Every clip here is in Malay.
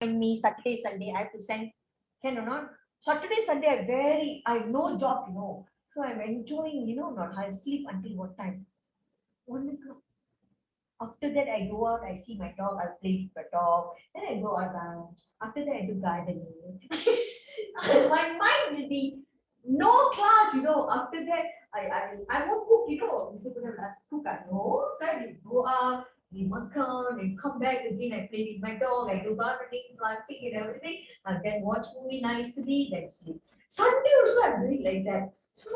me Saturday, Sunday, I have to send, can or not? Saturday, Sunday, I have no job, So I'm enjoying, not. I sleep until what time? 1 o'clock. After that, I go out, I see my dog, I play with the dog. Then I go out lunch. After that, I do gardening. My mind will be no class, After that, I won't cook, You say, let's cook. No, so I go out, we makan, and come back again. I play with my dog, I do gardening, planting, and everything. And then watch movie nicely, then sleep. Sunday also, I'm doing like that. So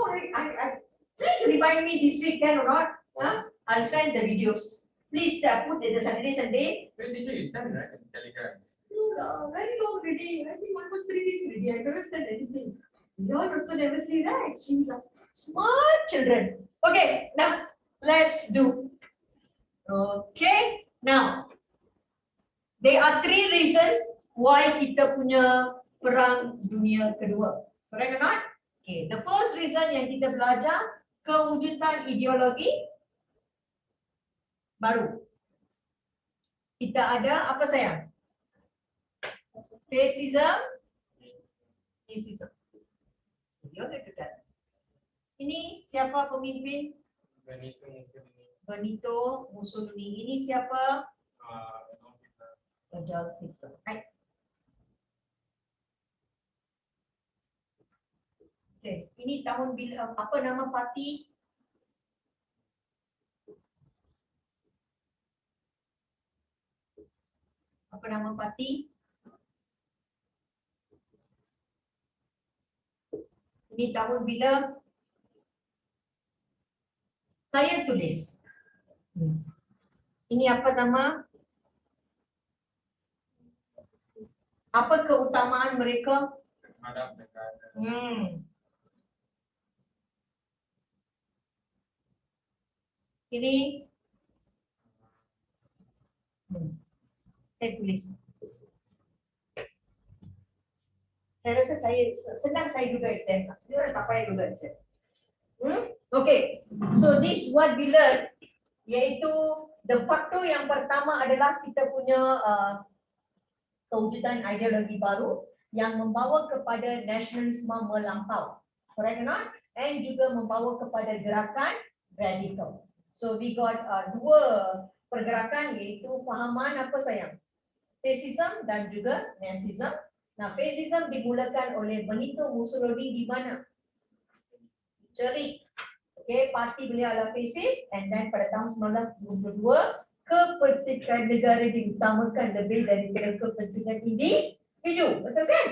please remind me this weekend or not. Huh? I'll send the videos. Please put the Saturday, Sunday. When did you send, right? Telegram. Very long already. I think almost 3 weeks already. I never said anything. You all also never see that. She's like smart children. Okay, now let's do. Okay, now there are 3 reasons why kita punya perang dunia kedua. Correct or not? Okay, the first reason yang kita belajar kewujudan ideologi baru. Kita ada apa sayang? Fascism, Nazism. Ini siapa pemimpin? Benito Mussolini. Ini siapa? Adolf Hitler. Right. Okay. Ini tahun bila? Apa nama parti? Apa nama parti? Ini tahun bila? Saya tulis. Ini apa nama? Apa keutamaan mereka? Ini saya tulis. Saya rasa senang saya juga exam. Dia tak payah juga exam. Okay, so this what we learn, yaitu the faktor yang pertama adalah kita punya kewujudan ideologi baru yang membawa kepada nasionalisme melampau, correct or not? And juga membawa kepada gerakan radikal. So we got 2 pergerakan, yaitu fahaman apa sayang? Fascism dan juga Nazism. Nah, fascism dimulakan oleh Benito Mussolini di mana? Italy. Okay, parti beliau adalah fasis, and then pada tahun 1922 kepentingan negara diutamakan lebih daripada kepentingan individu, betul kan?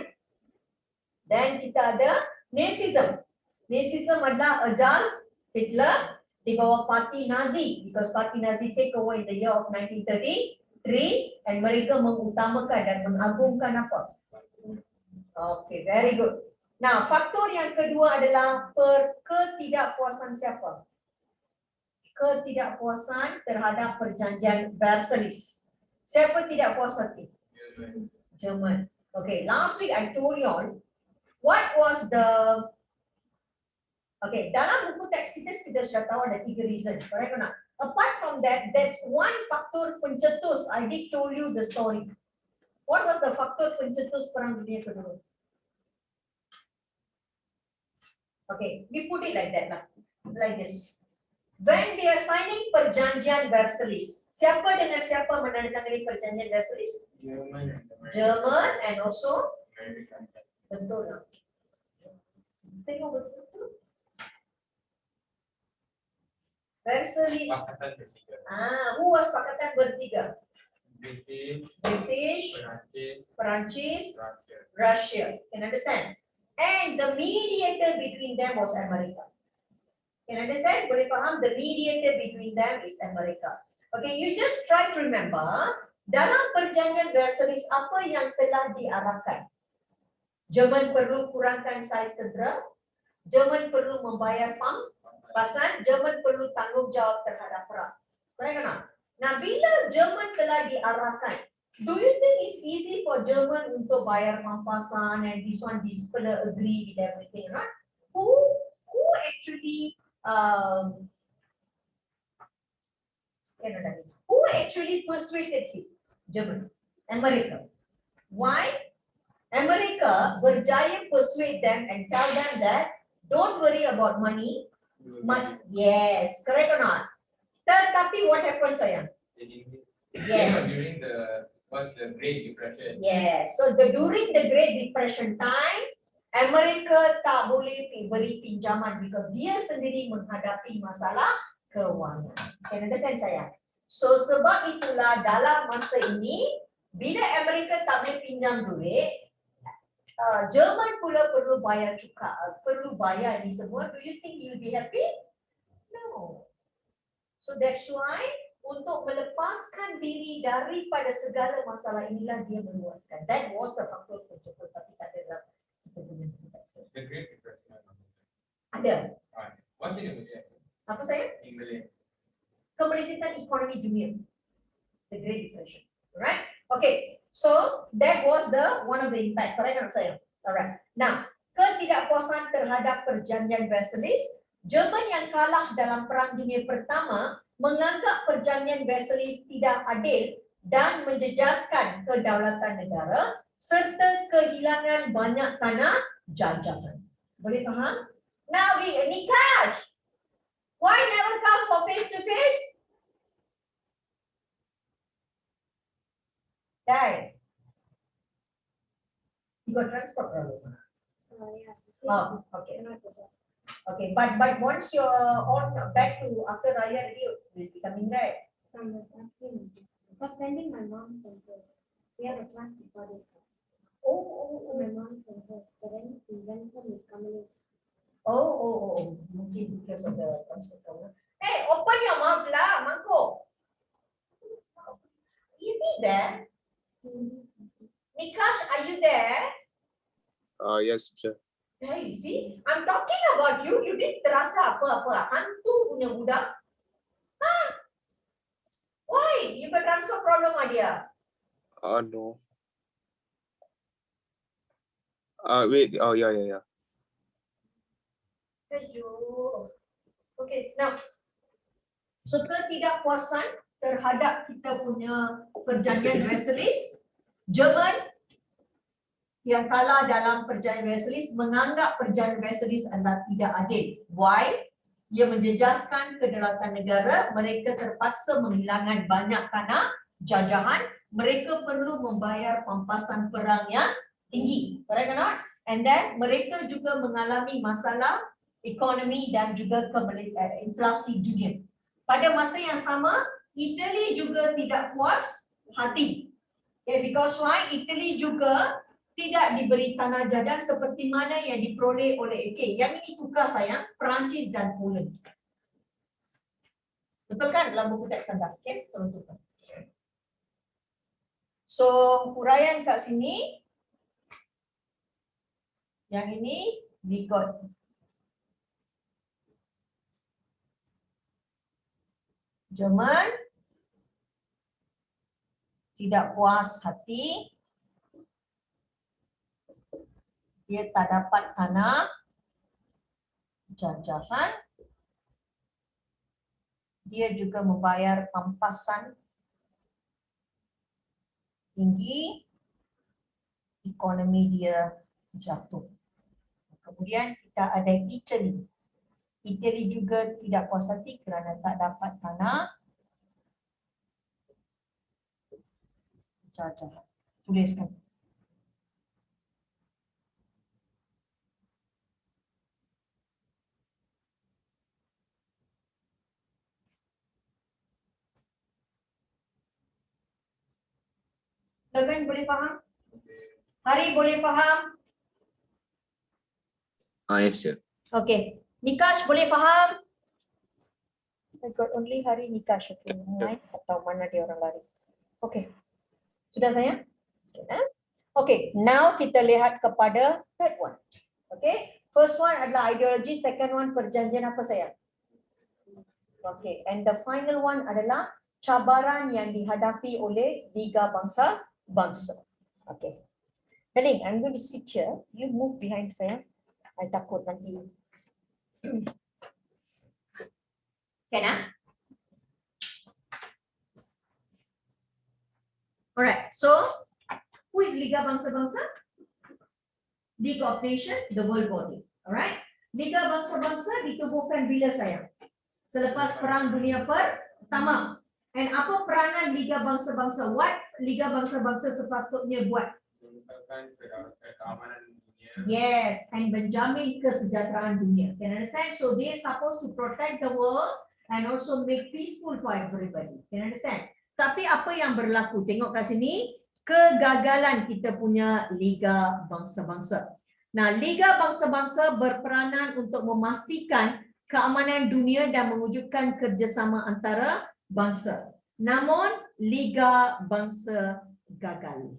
Dan kita ada Nazism. Nazism adalah Adolf Hitler di bawah parti Nazi, because parti Nazi take over in the year of 1933, and mereka mengutamakan dan mengagungkan apa? Okay, very good. Nah, faktor yang kedua adalah ketidakpuasan siapa? Ketidakpuasan terhadap perjanjian Versailles. Siapa tidak puas hati? Jerman. Okay, last week I told you all what was the. Okay, dalam buku teks kita sudah tahu ada 3 reason, correct or not? Apart from that, there's one faktor pencetus. I did told you the story. What was the faktor pencetus perang dunia kedua? Okay, we put it like that lah, like this. When they are signing perjanjian Versailles, siapa dengan siapa menandatangani perjanjian Versailles? German and also betul lah. Tengok betul. Versailles. Who was Pakatan Bertiga? British, Perancis, Russia. Can understand? And the mediator between them was America. Can understand? Boleh faham? The mediator between them is America. Okay, you just try to remember dalam perjanjian Versailles apa yang telah diarahkan. Jerman perlu kurangkan saiz tentera, Jerman perlu membayar pampasan, Jerman perlu tanggungjawab terhadap perang. Correct or not? Nah, bila Jerman telah diarahkan, do you think it's easy for German untuk bayar pampasan and this fella agree with everything, right? Who actually persuaded him? German, America. Why? Amerika berjaya persuade them and tell them that don't worry about money. Yes, correct or not? Tetapi what happened, sayang? Yes. During the Great Depression. Yes. So during the Great Depression time, Amerika tak boleh beri pinjaman because dia sendiri menghadapi masalah kewangan. Can understand saya? So sebab itulah dalam masa ini bila Amerika tak boleh pinjam duit, Jerman pula perlu bayar cukai, perlu bayar ini semua. Do you think you'll be happy? No. So that's why untuk melepaskan diri daripada segala masalah inilah dia meluaskan. That was the faktor pencetus, tapi tak ada dalam kita punya konteks. The Great Depression. Ada. What did you say? Apa saya? In Malay. Kemelisitan ekonomi dunia. The Great Depression. Alright? Okay. So that was the one of the impact. Correct tak saya? Alright. Now, ketidakpuasan terhadap perjanjian Versailles, Jerman yang kalah dalam Perang Dunia Pertama menganggap perjanjian Versailles tidak adil dan menjejaskan kedaulatan negara serta kehilangan banyak tanah jajahan. Boleh faham? Now, Nikash, why never come for face to face? Dai. You got transport problem. Oh, okay. Okay, but once you're on back to after Raya, you will be coming back. I was asking for sending my mom somewhere. We have a class before this. Oh, My mom from her, but then we went home with coming. Mungkin because of the transport problem. Hey, open your mouth lah, Mangko. Is he there? Nikash, are you there? Yes, sir. Yeah, you see, I'm talking about you. You didn't terasa apa-apa. Hantu punya budak. Huh? Why? You got transport problem, Adia? No. Wait. Oh, yeah. Aduh. Okay, now. So, ketidakpuasan terhadap kita punya perjanjian Versailles, Jerman yang kalah dalam perjanjian Versailles menganggap perjanjian Versailles adalah tidak adil. Why? Ia menjejaskan kedaulatan negara, mereka terpaksa menghilangkan banyak tanah jajahan, mereka perlu membayar pampasan perang yang tinggi. Correct or not? And then mereka juga mengalami masalah ekonomi dan juga inflasi dunia. Pada masa yang sama, Italy juga tidak puas hati. Okay, because why? Italy juga tidak diberi tanah jajan seperti mana yang diperoleh oleh AK. Yang ini tukar sayang, Perancis dan Poland. Betul kan dalam buku teks anda? Okay, tolong tukar. So, huraian kat sini. Yang ini, we got Jerman tidak puas hati. Dia tak dapat tanah jajahan. Dia juga membayar pampasan tinggi. Ekonomi dia jatuh. Kemudian kita ada Italy. Italy juga tidak puas hati kerana tak dapat tanah jajahan. Tuliskan. Logan boleh faham? Hari boleh faham? Yes, sir. Okay. Nikash boleh faham? I got only Hari Nikash. Okay. Yang tak tahu mana dia orang lari. Okay. Sudah sayang? Okay. Okay. Now kita lihat kepada third one. Okay. First one adalah ideology. Second one perjanjian apa sayang? Okay. And the final one adalah cabaran yang dihadapi oleh Liga Bangsa-Bangsa. Okay. Darling, I'm going to sit here. You move behind saya. I takut nanti. Can I? Alright. So, Who is Liga Bangsa-Bangsa? League of Nations, the world body. Alright? Liga Bangsa-Bangsa ditubuhkan bila sayang? Selepas Perang Dunia Pertama. And apa peranan Liga Bangsa-Bangsa? What Liga Bangsa-Bangsa sepatutnya buat? Mengumpulkan keamanan dunia. Yes, and menjamin kesejahteraan dunia. Can you understand? So they are supposed to protect the world and also make peaceful for everybody. Can you understand? Tapi apa yang berlaku? Tengok kat sini, kegagalan kita punya Liga Bangsa-Bangsa. Nah, Liga Bangsa-Bangsa berperanan untuk memastikan keamanan dunia dan mewujudkan kerjasama antara bangsa. Namun, Liga Bangsa gagal.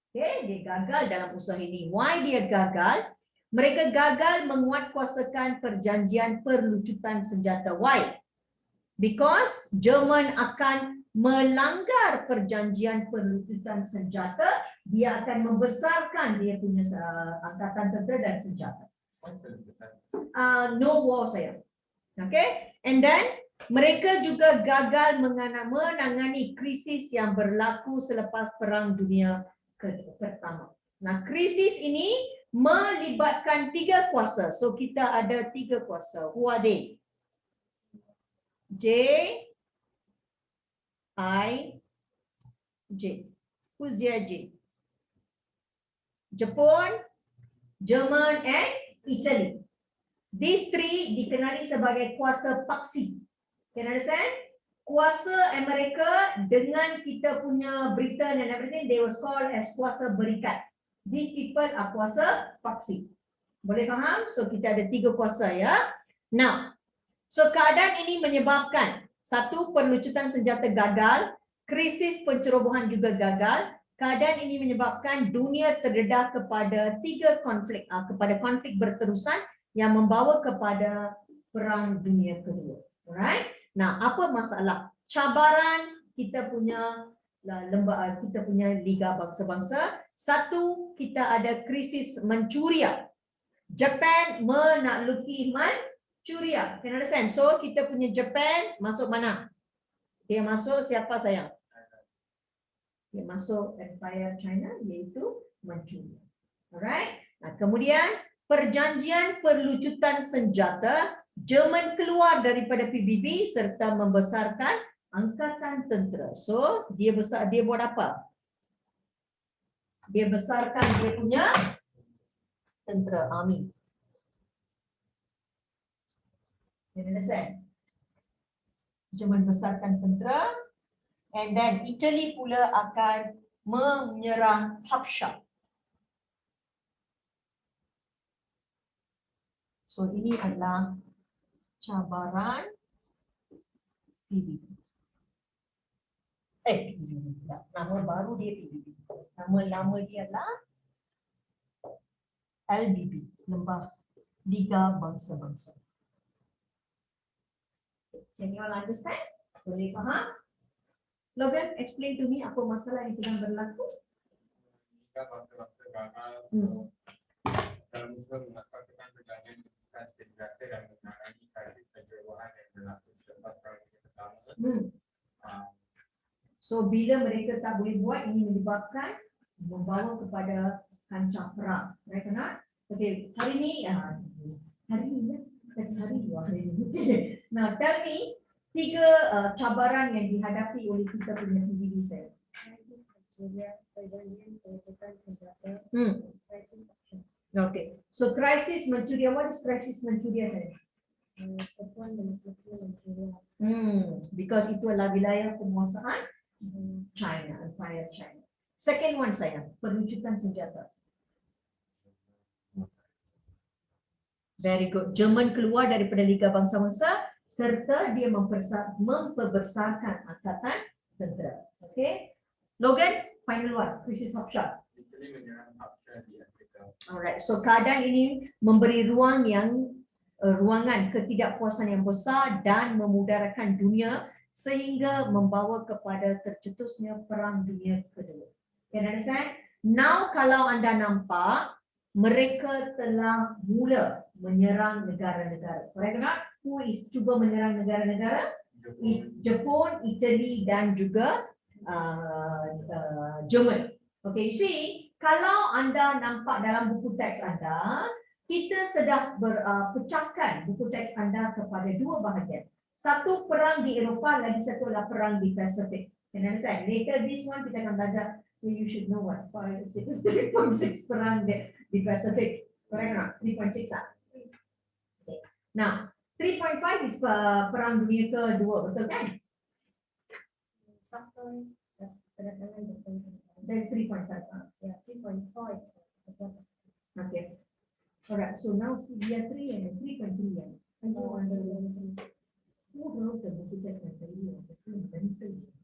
Okay, dia gagal dalam usaha ini. Why dia gagal? Mereka gagal menguatkuasakan perjanjian perlucutan senjata. Why? Because Jerman akan melanggar perjanjian perlucutan senjata, dia akan membesarkan dia punya angkatan tentera dan senjata. No war sayang. Okay, and then mereka juga gagal menangani krisis yang berlaku selepas Perang Dunia Pertama. Nah, krisis ini melibatkan 3 kuasa. So kita ada 3 kuasa. Who are they? J, I, J. Who's J? Jepun, German, and Italy. These 3 dikenali sebagai kuasa paksi. Can you understand? Kuasa Amerika dengan kita punya Britain and everything, they was called as kuasa berikat. These people are kuasa paksi. Boleh faham? So kita ada 3 kuasa ya. Now, so keadaan ini menyebabkan 1, perlucutan senjata gagal, krisis pencerobohan juga gagal. Keadaan ini menyebabkan dunia terdedah kepada 3 konflik, kepada konflik berterusan yang membawa kepada Perang Dunia Kedua. Alright? Nah, apa masalah? Cabaran kita punya kita punya Liga Bangsa-Bangsa. 1, kita ada krisis Manchuria. Japan menakluki Manchuria. Can you understand? So kita punya Japan masuk mana? Dia masuk siapa sayang? Dia masuk Empire China, iaitu Manchuria. Alright? Nah, kemudian perjanjian perlucutan senjata, Jerman keluar daripada PBB serta membesarkan angkatan tentera. So, dia buat apa? Dia besarkan dia punya tentera, army. You understand? Jerman besarkan tentera, and then Italy pula akan menyerang Habsha. So, ini adalah cabaran PBB. PBB. Nama baru dia PBB. Nama lama dia adalah LBB, Lembah Liga Bangsa-Bangsa. Can you all understand? Boleh faham? Logan, explain to me apa masalah yang sedang berlaku. Liga Bangsa-Bangsa gagal. Dalam usaha melaksanakan perjanjian senjata dan menangani krisis pencerobohan yang berlaku selepas Perang Dunia Pertama. So bila mereka tak boleh buat, ini menyebabkan membawa kepada kancah perang. Right or not? Okay, hari ni ya. That's hari ni. Now tell me 3 cabaran yang dihadapi oleh kita punya PBB saya. Okay, so crisis Manchuria. What is crisis Manchuria saya? Because itu adalah wilayah penguasaan China, Empire China. Second one saya, perlucutan senjata. Very good. Jerman keluar daripada Liga Bangsa-Bangsa serta dia memperbesarkan angkatan tentera. Okay. Logan, final one, krisis Habsha. Italy menyerang Habsha di Afrika. Alright, so keadaan ini memberi ruangan ketidakpuasan yang besar dan memudaratkan dunia sehingga membawa kepada tercetusnya Perang Dunia Kedua. Can you understand? Now kalau anda nampak, mereka telah mula menyerang negara-negara. Correct or not? Who is cuba menyerang negara-negara? Jepun, Italy dan juga Jerman. Okay, you see, kalau anda nampak dalam buku teks anda, kita sedang pecahkan buku teks anda kepada dua bahagian. Satu perang di Eropah, lagi satu adalah perang di Pasifik. Can you understand? Later this one kita akan belajar. You should know what 3.6 perang di Pasifik. Correct or not? 3.6 ah. Okay. Now 3.5 is perang dunia kedua, betul kan? That's 3.5. Yeah, 3.4. Okay. Alright. So now we are 3 and 3.3. Yeah. And go on the who wrote the book text and tell you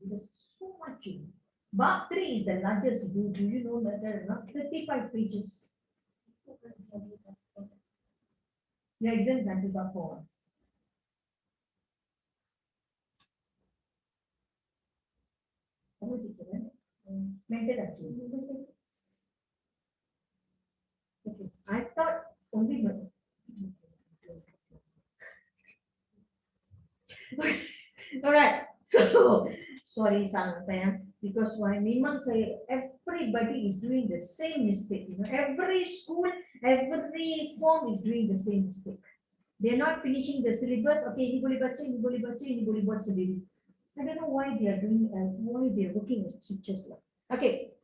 there's so much in it. Bab 3 is the largest. Do you know that there are not 35 pages? Your exam can be Bab 4. Mental achievement. Okay. I thought only alright. So sorry sayang, because why memang saya everybody is doing the same mistake. You know, every school, every form is doing the same mistake. They're not finishing the syllabus. Okay, ini boleh baca, ini boleh baca, ini boleh buat sendiri. I don't know why they are doing, why they are working as teachers lah. Okay.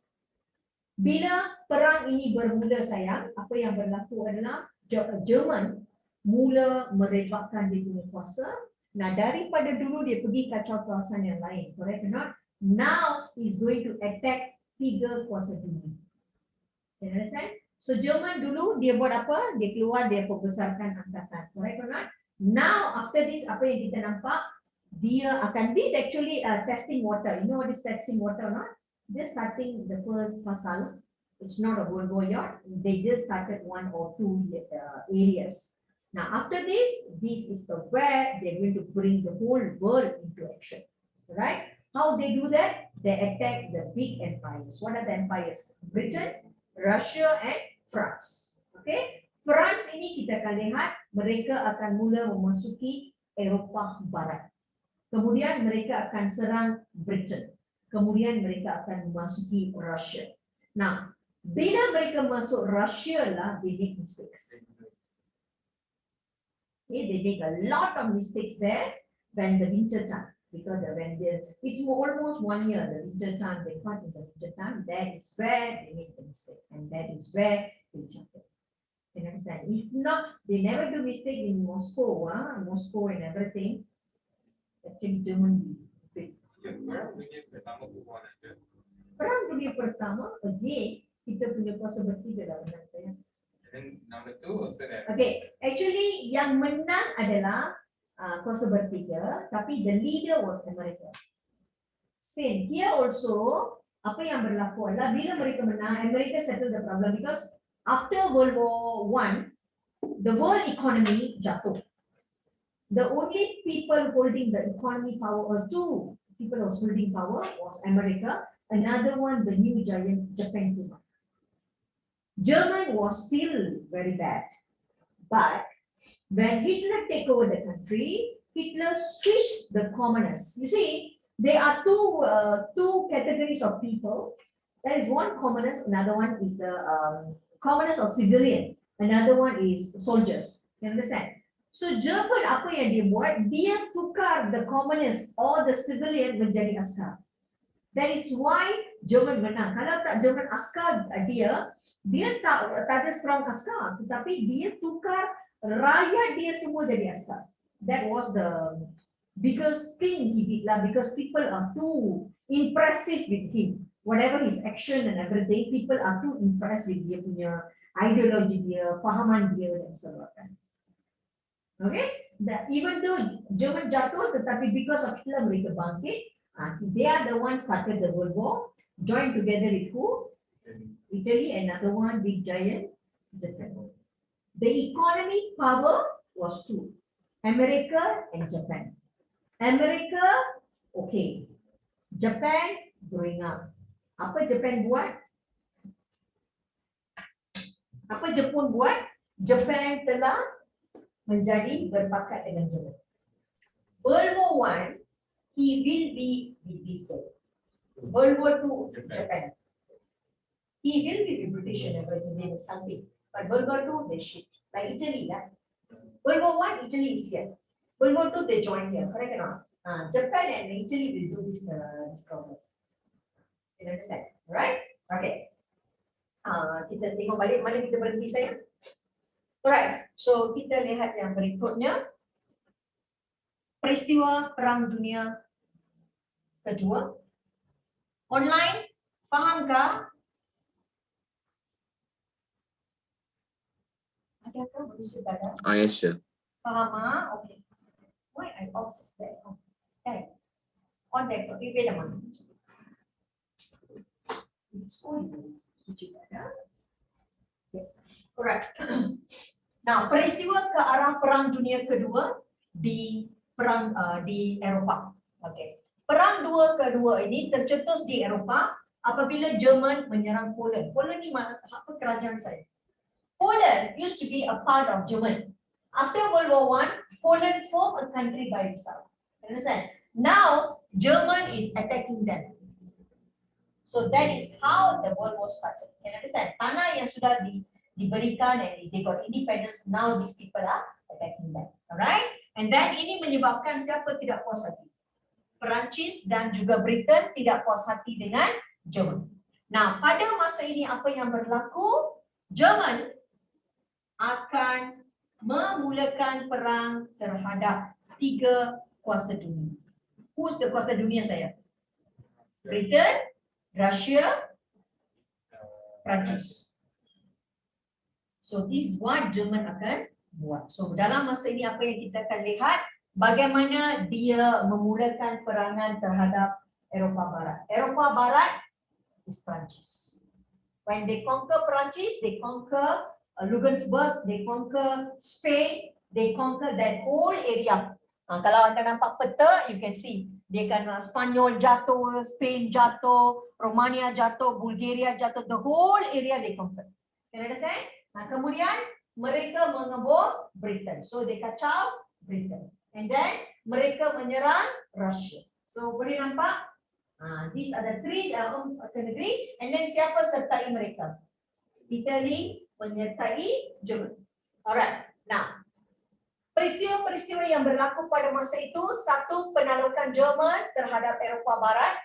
Bila perang ini bermula sayang, apa yang berlaku adalah Jerman mula merebakkan dia punya kuasa. Nah, daripada dulu dia pergi kacau kawasan yang lain, correct or not? Now he's going to attack 3 kuasa dunia. Can you understand? So Jerman dulu dia buat apa? Dia keluar, dia perbesarkan angkatan, correct or not? Now after this, apa yang kita nampak? Dia akan, this actually testing water. You know what is testing water or not? Just starting the first pasal. It's not a World War yet. They just started 1 or 2 areas. Now after this is the where they're going to bring the whole world into action. Right? How they do that? They attack the big empires. What are the empires? Britain, Russia, and France. Okay? France ini kita akan lihat mereka akan mula memasuki Eropah Barat. Kemudian mereka akan serang Britain. Kemudian mereka akan memasuki Russia. Now, bila mereka masuk Russia lah, they make mistakes. Okay, they make a lot of mistakes there when the winter time. Because it's almost 1 year, the winter time, they fight in the winter time. That is where they make the mistake. And that is where they jump in. You understand? If not, they never do mistake in Moscow, Moscow and everything. Actually, Germany. Perang dunia pertama, again, kita punya kuasa bertiga dalam saya. Okay, actually yang menang adalah kuasa bertiga, tapi the leader was America. Same here also, apa yang berlaku adalah bila mereka menang, America settle the problem because after World War I, the world economy jatuh. The only people holding the economy power, or 2 people who was holding power, was America. Another one, the new giant Japan came up. German was still very bad, but when Hitler take over the country, Hitler switched the commoners. You see, there are two categories of people. There is one commoners, another one is the commoners or civilian. Another one is soldiers. You understand? So Jerman apa yang dia buat? Dia tukar the commoners or the civilian menjadi askar. That is why Jerman menang. Kalau tak Jerman askar dia tak ada strong askar, tetapi dia tukar rakyat dia semua jadi askar. That was the biggest thing he did lah, because people are too impressive with him. Whatever his action and everything, people are too impressed with dia punya ideologi dia, fahaman dia dan sebagainya. Okay, even though German jatuh, tetapi because of Hitler mereka bangkit, they are the ones started the World War, joined together with who? Italy, another one big giant, Japan. The economic power was 2, America and Japan. America, okay. Japan growing up. Apa Japan buat? Apa Jepun buat? Japan telah menjadi berpakat dengan Jerman. World War I, he will be with this guy. World War II, Japan. He will be with British and everything, they was helping. But World War II, they shift. Like Italy, World War I, Italy is here. World War II, they joined here, correct or not? Japan and Italy will do this problem. You understand, right? Okay. Kita tengok balik mana kita berhenti saya. Alright, so kita lihat yang berikutnya. Peristiwa Perang Dunia Kedua. Online, fahamkah? Adakah manusia pada? Yes, sir. Faham? Okay. Why I off that? Okay. On that, okay, wait a minute. It's on. Correct. Now, peristiwa ke arah Perang Dunia Kedua di Eropah. Okay. Perang Kedua ini tercetus di Eropah apabila Jerman menyerang Poland. Poland ni apa kerajaan saya? Poland used to be a part of Germany. After World War I, Poland formed a country by itself. Understand? Now, German is attacking them. So that is how the World War started. Can you understand? Tanah yang sudah diberikan and they got independence, now these people are attacking them. Alright? And then ini menyebabkan siapa tidak puas hati? Perancis dan juga Britain tidak puas hati dengan Jerman. Nah, pada masa ini apa yang berlaku? Jerman akan memulakan perang terhadap 3 kuasa dunia. Who's the kuasa dunia saya? Britain, Russia, Perancis. So this is what Jerman akan buat. So dalam masa ini apa yang kita akan lihat bagaimana dia memulakan perangan terhadap Eropah Barat. Eropah Barat is Perancis. When they conquer Perancis, they conquer Luxembourg, they conquer Spain, they conquer that whole area. Kalau anda nampak peta, you can see dia kan Spanyol jatuh, Spain jatuh, Romania jatuh, Bulgaria jatuh, the whole area they conquer. Can you understand? Nah, kemudian mereka mengebom Britain. So they kacau Britain. And then mereka menyerang Russia. So boleh nampak? These are the 3 negeri. And then siapa sertai mereka? Italy menyertai Jerman. Alright. Now, peristiwa-peristiwa yang berlaku pada masa itu, satu, penaklukan Jerman terhadap Eropah Barat,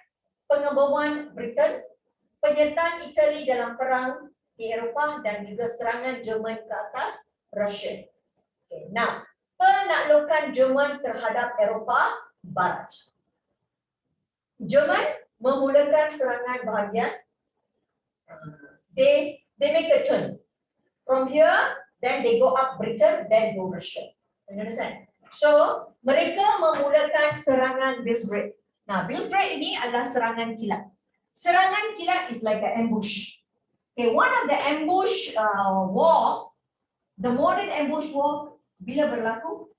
pengeboman Britain, penyertaan Italy dalam perang di Eropah dan juga serangan Jerman ke atas Russia. Okay. Now, penaklukan Jerman terhadap Eropah Barat. Jerman memulakan serangan bahagian. They make a turn. From here, then they go up Britain, then go Russia. You understand? So, mereka memulakan serangan Belgrade. Nah, Belgrade ini adalah serangan kilat. Serangan kilat is like an ambush. Okay, one of the ambush war, the modern ambush war, bila berlaku?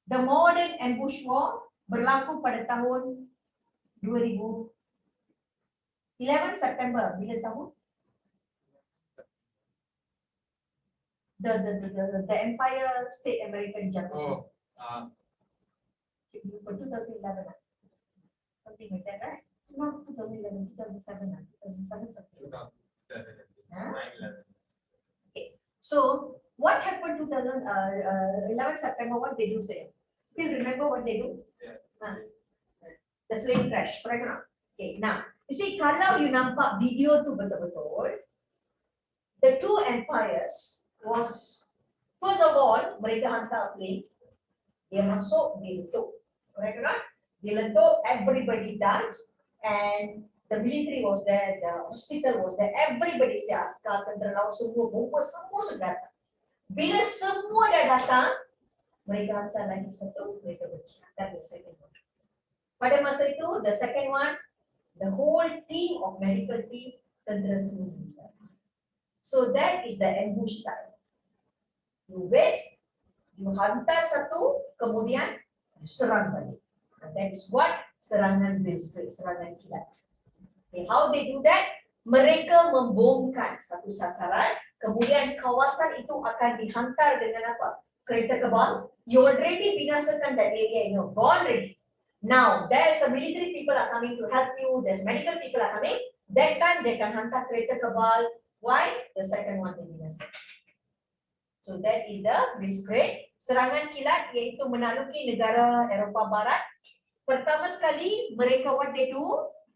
The modern ambush war berlaku pada tahun 2011 September. Bila tahun? The Empire State American jatuh. Oh, 2011. Something like that, right? Not 2011, 2007. 2007. Okay. So what happened 2011 September? What they do say? Still remember what they do? Yeah. The plane crash, correct or not? Okay. Now you see, kalau you nampak video tu betul-betul, the two empires was, first of all, mereka hantar plane, dia masuk, dia letup, correct or not? Dia letup, everybody died, and the military was there, the hospital was there, everybody say askar, tentera laut semua, bomba semua sudah datang. Bila semua dah datang, mereka hantar lagi satu, mereka bercakap. That the second one. Pada masa itu, the second one, the whole team of medical team, tentera semua meninggal. So that is the ambush style. You wait, you hantar satu, kemudian you serang balik. And that is what serangan Belgrade, serangan kilat. Okay, how they do that? Mereka membomkan satu sasaran, kemudian kawasan itu akan dihantar dengan apa? Kereta kebal. You already binasakan that area, you know, gone already. Now, there's a military people are coming to help you, there's medical people are coming, that time they can hantar kereta kebal. Why? The second one will be necessary. So that is the blitzkrieg. Serangan kilat iaitu menaluki negara Eropah Barat. Pertama sekali mereka what they do?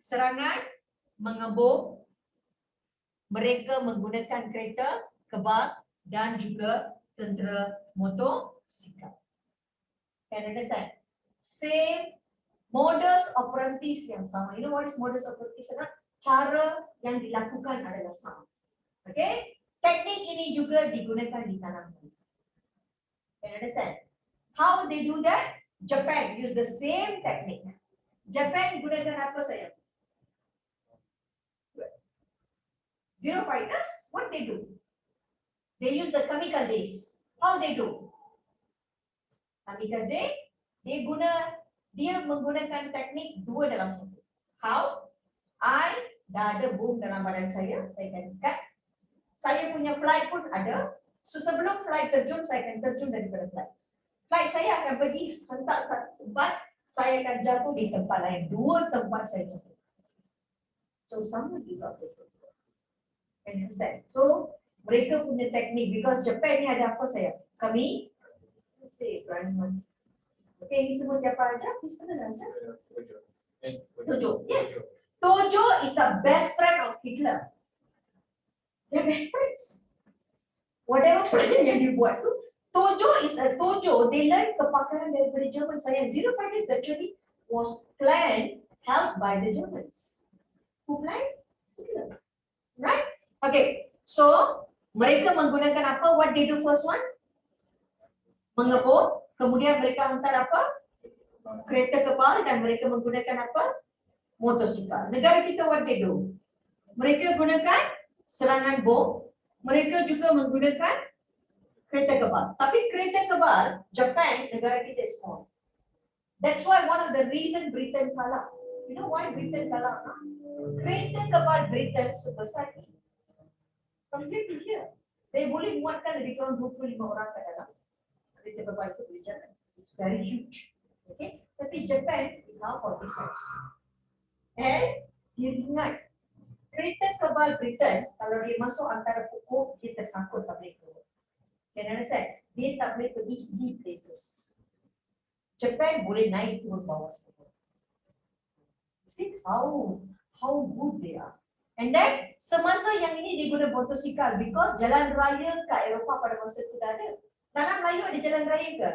Serangan mengebom. Mereka menggunakan kereta kebal dan juga tentera motosikal. Can understand? Same modus operandi yang sama. You know what is modus operandi? Cara yang dilakukan adalah sama. Okay? Teknik ini juga digunakan di tanah air. Can you understand? How they do that? Japan use the same technique. Japan gunakan apa sayang? Zero fighters. What they do? They use the kamikazes. How they do? Kamikaze, dia menggunakan teknik dua dalam satu. How? Dah ada bom dalam badan saya akan cut. Saya punya flight pun ada. So sebelum flight terjun, saya akan terjun daripada flight. Flight saya akan pergi hentak ke tempat, saya akan jatuh di tempat lain. Dua tempat saya jatuh. So sama juga betul. Understand? So mereka punya teknik because Japan ni ada apa saya? Kami say Brahman. Okay, ini semua siapa aja? Please kenal aja. Tojo. Yes. Tojo is a best friend of Hitler. They're best friends. Whatever plan yang dibuat tu, Tojo is a Tojo. They learn kepakaran daripada Jerman. Sayang, Zero Fighters actually was planned, helped by the Germans. Who planned? Hitler. Right? Okay. So mereka menggunakan apa? What they do first one? Mengebom. Kemudian mereka hantar apa? Kereta kebal dan mereka menggunakan apa? Motosikal. Negara kita what they do? Mereka gunakan serangan bom. Mereka juga menggunakan kereta kebal. Tapi kereta kebal, Japan, negara kita small. That's why one of the reason Britain kalah. You know why Britain kalah? Kereta kebal Britain sebesar ini. From here to here. They boleh muatkan lebih kurang 25 orang ke dalam. Kereta kebal itu boleh jalan. It's very huge. Okay? Tapi Japan is half of this size. And you ingat, kereta kebal Britain, kalau dia masuk antara pokok, dia tersangkut tak boleh keluar. Can you understand? Dia tak boleh pergi di places. Japan boleh naik turun bawah semua. See how good they are. And then semasa yang ini diguna motosikal because jalan raya kat Eropah pada masa itu dah ada. Tanah Melayu ada jalan raya ke?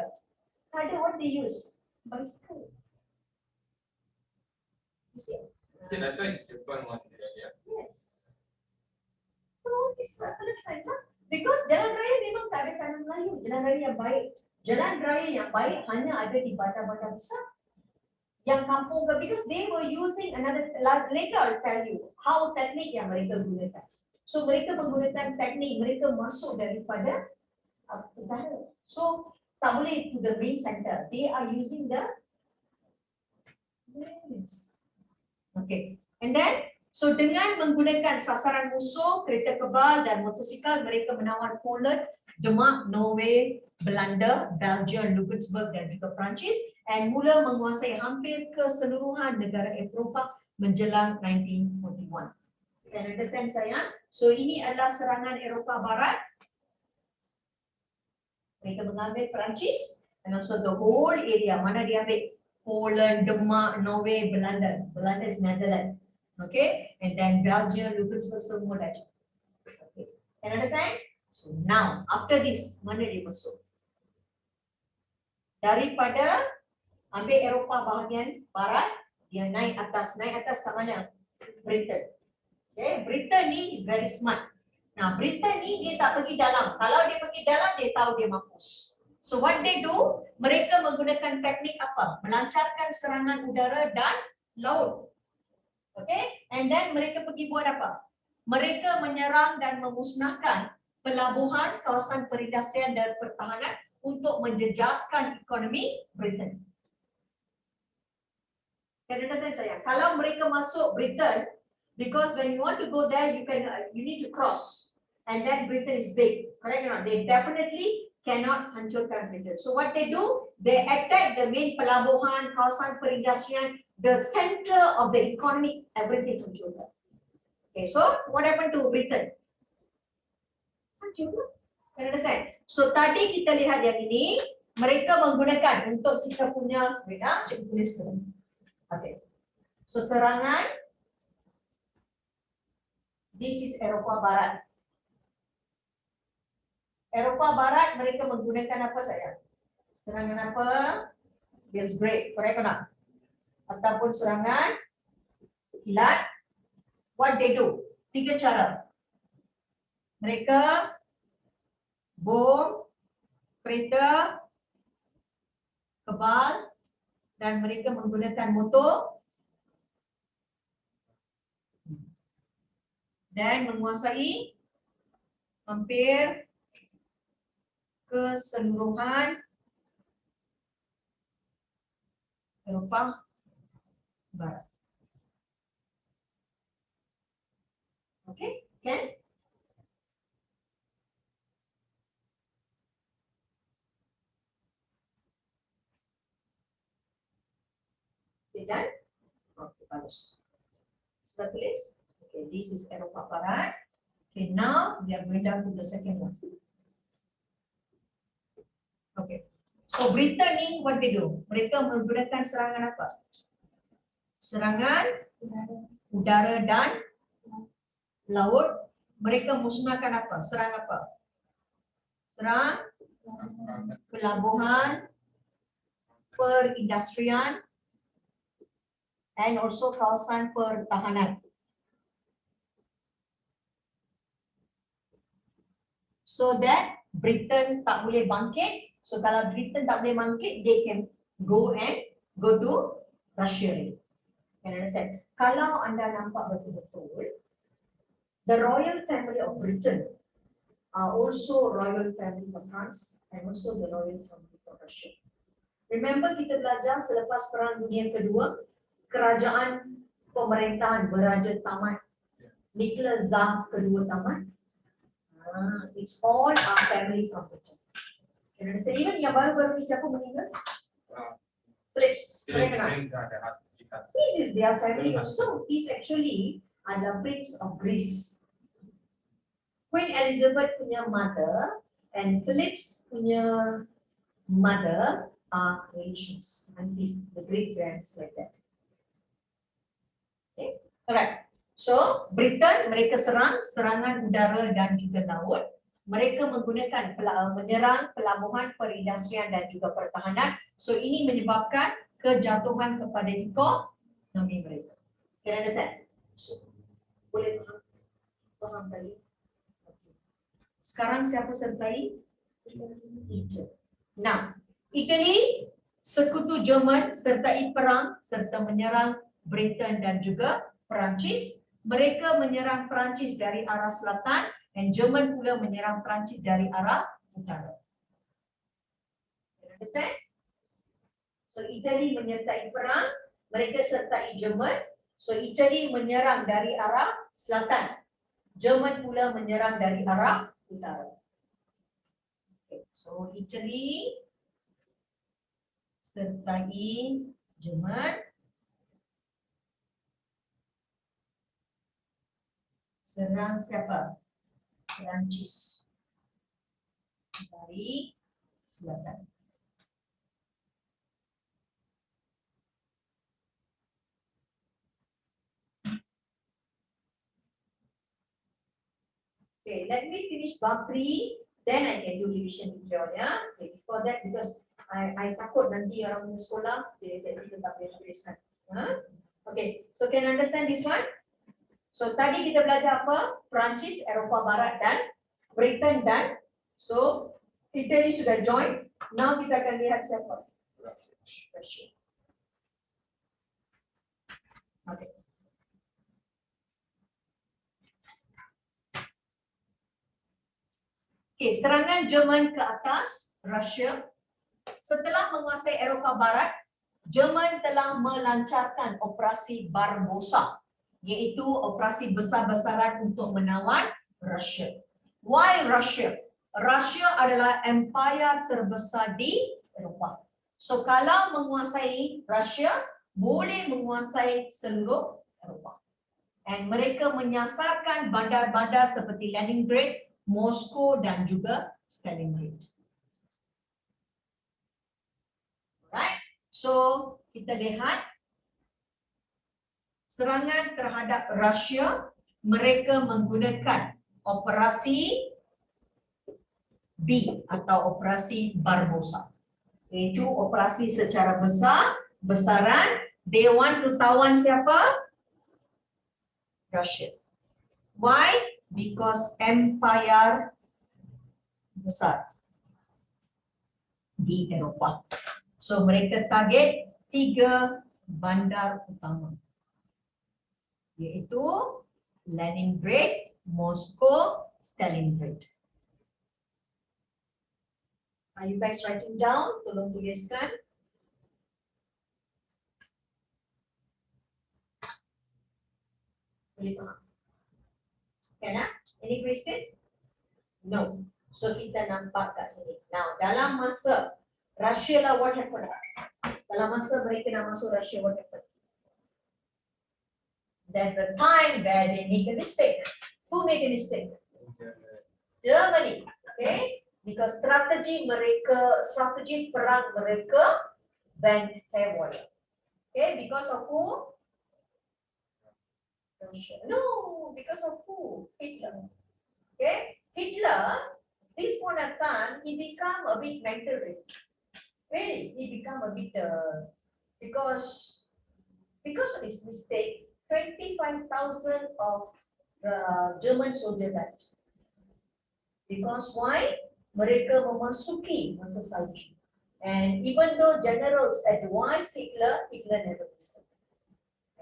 Tak ada. What they use? Bicycle. You see? That's why Japan wants it, yeah. Yes. So it's not understand lah. Because jalan raya memang tak ada tanah Melayu. Jalan raya yang baik. Jalan raya yang baik hanya ada di bandar-bandar besar. Yang kampung ke, because they were using another, later I'll tell you how teknik yang mereka gunakan. So mereka menggunakan teknik, mereka masuk daripada utara. So tak boleh to the main center. They are using the yes. Okay. And then so dengan menggunakan sasaran musuh, kereta kebal dan motosikal, mereka menawan Poland, Denmark, Norway, Belanda, Belgium, Luxembourg dan juga Perancis and mula menguasai hampir keseluruhan negara Eropah menjelang 1941. Can you understand sayang? So ini adalah serangan Eropah Barat. Mereka mengambil Perancis and also the whole area. Mana dia ambil? Poland, Denmark, Norway, Belanda. Belanda is Netherlands. Okay, and then Belgium, Luxembourg, semua dah. Okay, can you understand? So now after this, mana dia masuk? Daripada ambil Eropah bahagian barat, dia naik atas ke mana? Britain. Okay, Britain ni is very smart. Nah, Britain ni dia tak pergi dalam. Kalau dia pergi dalam, dia tahu dia mampus. So what they do? Mereka menggunakan teknik apa? Melancarkan serangan udara dan laut. Okay, and then mereka pergi buat apa? Mereka menyerang dan memusnahkan pelabuhan, kawasan perindustrian dan pertahanan untuk menjejaskan ekonomi Britain. Can you understand saya? Kalau mereka masuk Britain, because when you want to go there, you need to cross, and then Britain is big, correct or not? They definitely cannot hancurkan Britain. So what they do? They attack the main pelabuhan, kawasan perindustrian, the center of the economic everything hancurkan. Okay, so what happened to Britain? Hancur. Can you understand? So tadi kita lihat yang ini, mereka menggunakan untuk kita punya, cikgu tulis dulu. Okay. So serangan, this is Eropah Barat. Eropah Barat mereka menggunakan apa saya? Serangan apa? Blitzkrieg, correct or not? Ataupun serangan kilat. What they do? 3 cara. Mereka bom, kereta, kebal, dan mereka menggunakan motor dan menguasai hampir keseluruhan Eropah Barat. Okay, can? Dan okay, bagus. Sudah tulis? Okay, this is Eropah Barat. Okay, now we are going down to the second one. Okay, so Britain ni what they do? Mereka menggunakan serangan apa? Serangan udara dan laut. Mereka musnahkan apa? Serang apa? Serang pelabuhan, perindustrian, and also kawasan pertahanan. So that Britain tak boleh bangkit. So kalau Britain tak boleh bangkit, they can go to Russia. Can you understand? Kalau anda nampak betul-betul, the royal family of Britain are also royal family of France and also the royal family of Russia. Remember kita belajar selepas Perang Dunia Kedua, kerajaan pemerintahan beraja tamat. Nicholas Tsar kedua tamat. It's all our family from Britain. Can you understand? Even yang baru-baru ni siapa meninggal? Philips. This is their family also. He's actually the Prince of Greece. Queen Elizabeth punya mother and Philips punya mother are relations. And he's the great grands like that. Okay, alright. So Britain mereka serangan udara dan juga laut. Mereka menggunakan menyerang pelabuhan, perindustrian dan juga pertahanan. So ini menyebabkan kejatuhan kepada ekonomi mereka. Can you understand? So, boleh faham tadi? Sekarang siapa sertai? Italy. Nah, Italy sekutu Jerman sertai perang serta menyerang Britain dan juga Perancis. Mereka menyerang Perancis dari arah selatan dan Jerman pula menyerang Perancis dari arah utara. Understand? So Italy menyertai perang, mereka sertai Jerman. So Italy menyerang dari arah selatan, Jerman pula menyerang dari arah utara. Okay. So Italy sertai Jerman. Serang siapa? Perancis dari selatan. Okay, let me finish bab 3, then I can do division detail, ya. Okay, before that, because I takut nanti orang di sekolah dia tak boleh tuliskan. Okay, so can you understand this one? So tadi kita belajar apa? Perancis, Eropah Barat dan Britain dan so Italy sudah join. Now kita akan lihat siapa? Russia. Okay. Okay, serangan Jerman ke atas Russia. Setelah menguasai Eropah Barat, Jerman telah melancarkan operasi Barbarossa, iaitu operasi besar-besaran untuk menawan Russia. Why Russia? Russia adalah empire terbesar di Eropah. So kalau menguasai Rusia, boleh menguasai seluruh Eropah. And mereka menyasarkan bandar-bandar seperti Leningrad, Moskow dan juga Stalingrad. Right? So kita lihat serangan terhadap Rusia, mereka menggunakan operasi B atau operasi Barbarossa. Itu operasi secara besaran. They want to tawan siapa? Russia. Why? Because empire besar di Eropah. So mereka target 3 bandar utama, yaitu Leningrad, Moskow, Stalingrad. Are you guys writing down? Tolong tuliskan. Boleh faham? Can I? Any question? No. So kita nampak kat sini. Now, dalam masa Russia lah, what happened? Dalam masa mereka nak masuk Russia, what happened? There's the time where they make a mistake. Who made a mistake? Germany. Okay? Because strategi perang mereka went haywire. Okay? Because of who? Russia. No, because of who? Hitler. Okay? Hitler, this point of time, he become a bit mental. Really, he become a bit because of his mistake, 25,000 of German soldiers died. Because why? Mereka memasuki masa salju. And even though generals advised Hitler, Hitler never listened.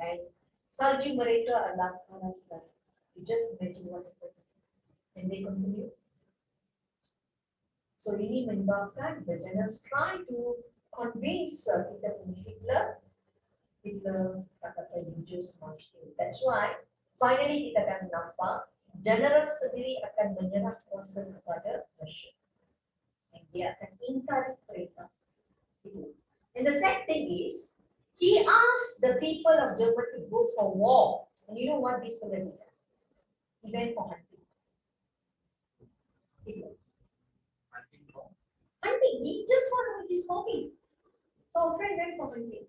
And salju mereka adalah panas sekali. You just imagine what happened. And they continue. So ini menyebabkan the generals try to convince Hitler kata you just march in. That's why finally kita akan nampak general sendiri akan menyerah kuasa kepada Russia. And dia akan ingkari perintah itu. And the sad thing is, he asked the people of Germany to go for war. And you know what this fellow did? He went for hunting. Hunting, he just wanted his hobby. So a friend went for hunting.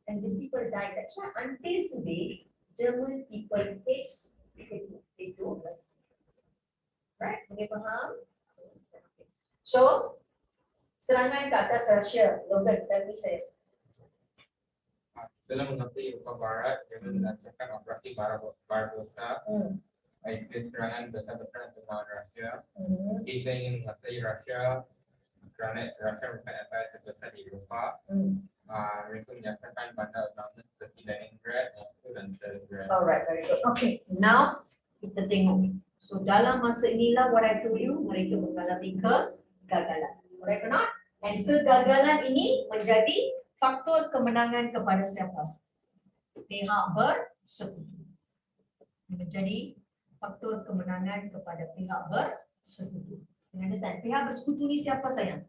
And the people died. That's why until today, German people hates Hitler. They don't like him. Right? Boleh faham? So, serangan ke atas Russia. Logan, tell me saya. Dalam mengakhiri Eropah Barat, dia melancarkan operasi Barbarossa. Itu serangan besar-besaran ke Rusia. Kita ingin menguasai Rusia kerana Rusia merupakan empire terbesar di Eropah. Mereka menyasarkan bandar utama seperti Leningrad, Moskow dan Stalingrad. Alright, very good. Okay, now kita tengok. So dalam masa inilah what I told you, mereka mengalami kegagalan. Correct or not? And kegagalan ini menjadi faktor kemenangan kepada siapa? Pihak bersekutu. Menjadi faktor kemenangan kepada pihak bersekutu. You understand? Pihak bersekutu ni siapa sayang?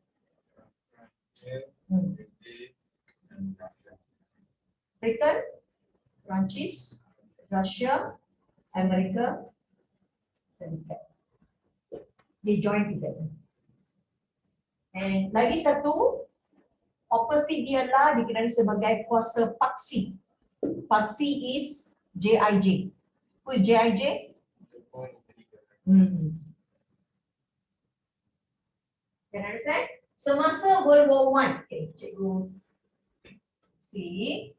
Britain, Perancis, Russia, Amerika, Syarikat. They join together. And lagi satu, opposite dia lah dikenali sebagai kuasa paksi. Paksi is JIJ. Who is JIJ? Can I understand? Semasa World War I, okay, cikgu see.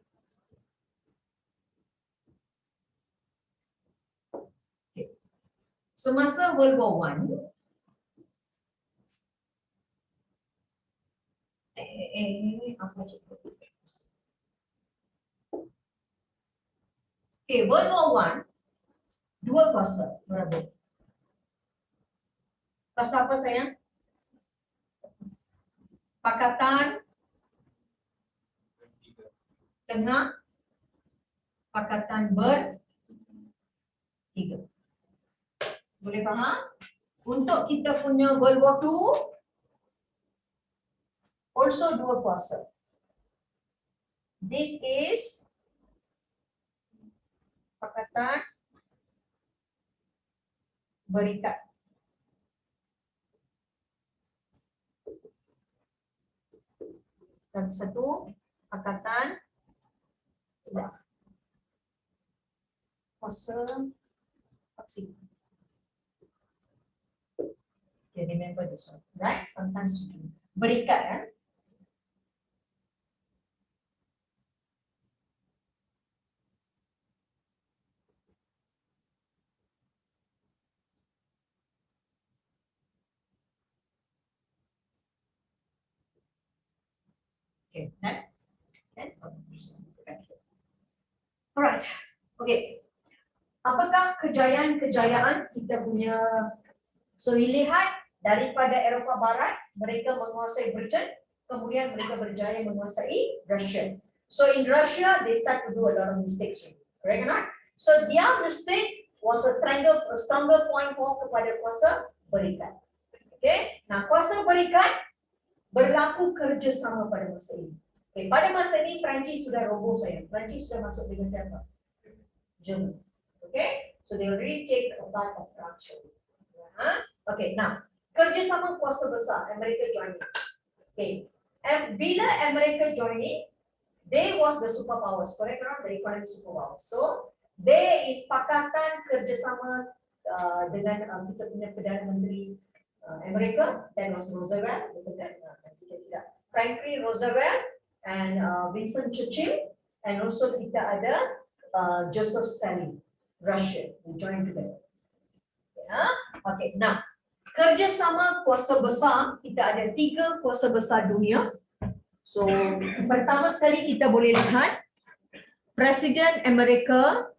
Okay. Semasa World War I, apa cikgu? Okay, World War I, dua kuasa berabung. Kuasa apa sayang? Pakatan Tengah, Pakatan Bertiga. Boleh faham? Untuk kita punya World War II, also dua kuasa. This is Pakatan Berikat. Dan satu Pakatan Kuasa Paksi. Okay, remember this one, right? Sometimes you can berikat kan? Okay, that this one. Alright, okay. Apakah kejayaan-kejayaan kita punya? So, lihat daripada Eropah Barat, mereka menguasai Britain, kemudian mereka berjaya menguasai Russia. So, in Russia, they start to do a lot of mistakes. Correct or not? So, their mistake was a stronger point for kepada kuasa berikat. Okay, nah kuasa berikat berlaku kerjasama pada masa ini. Okay, pada masa ini Perancis sudah roboh saya. Perancis sudah masuk dengan siapa? Germany. Okay, so they already take a part of France. Okay, now kerjasama kuasa besar Amerika joining. Okay, and bila Amerika joining, they was the superpowers, correct or not? The economic superpowers. So there is pakatan kerjasama dengan kita punya Perdana Menteri Amerika, that was Roosevelt, Franklin Roosevelt and Winston Churchill, and also kita ada Joseph Stalin, Russia, we joined together. Yeah. Okay, now kerjasama kuasa besar, kita ada 3 kuasa besar dunia. So pertama sekali kita boleh lihat Presiden Amerika,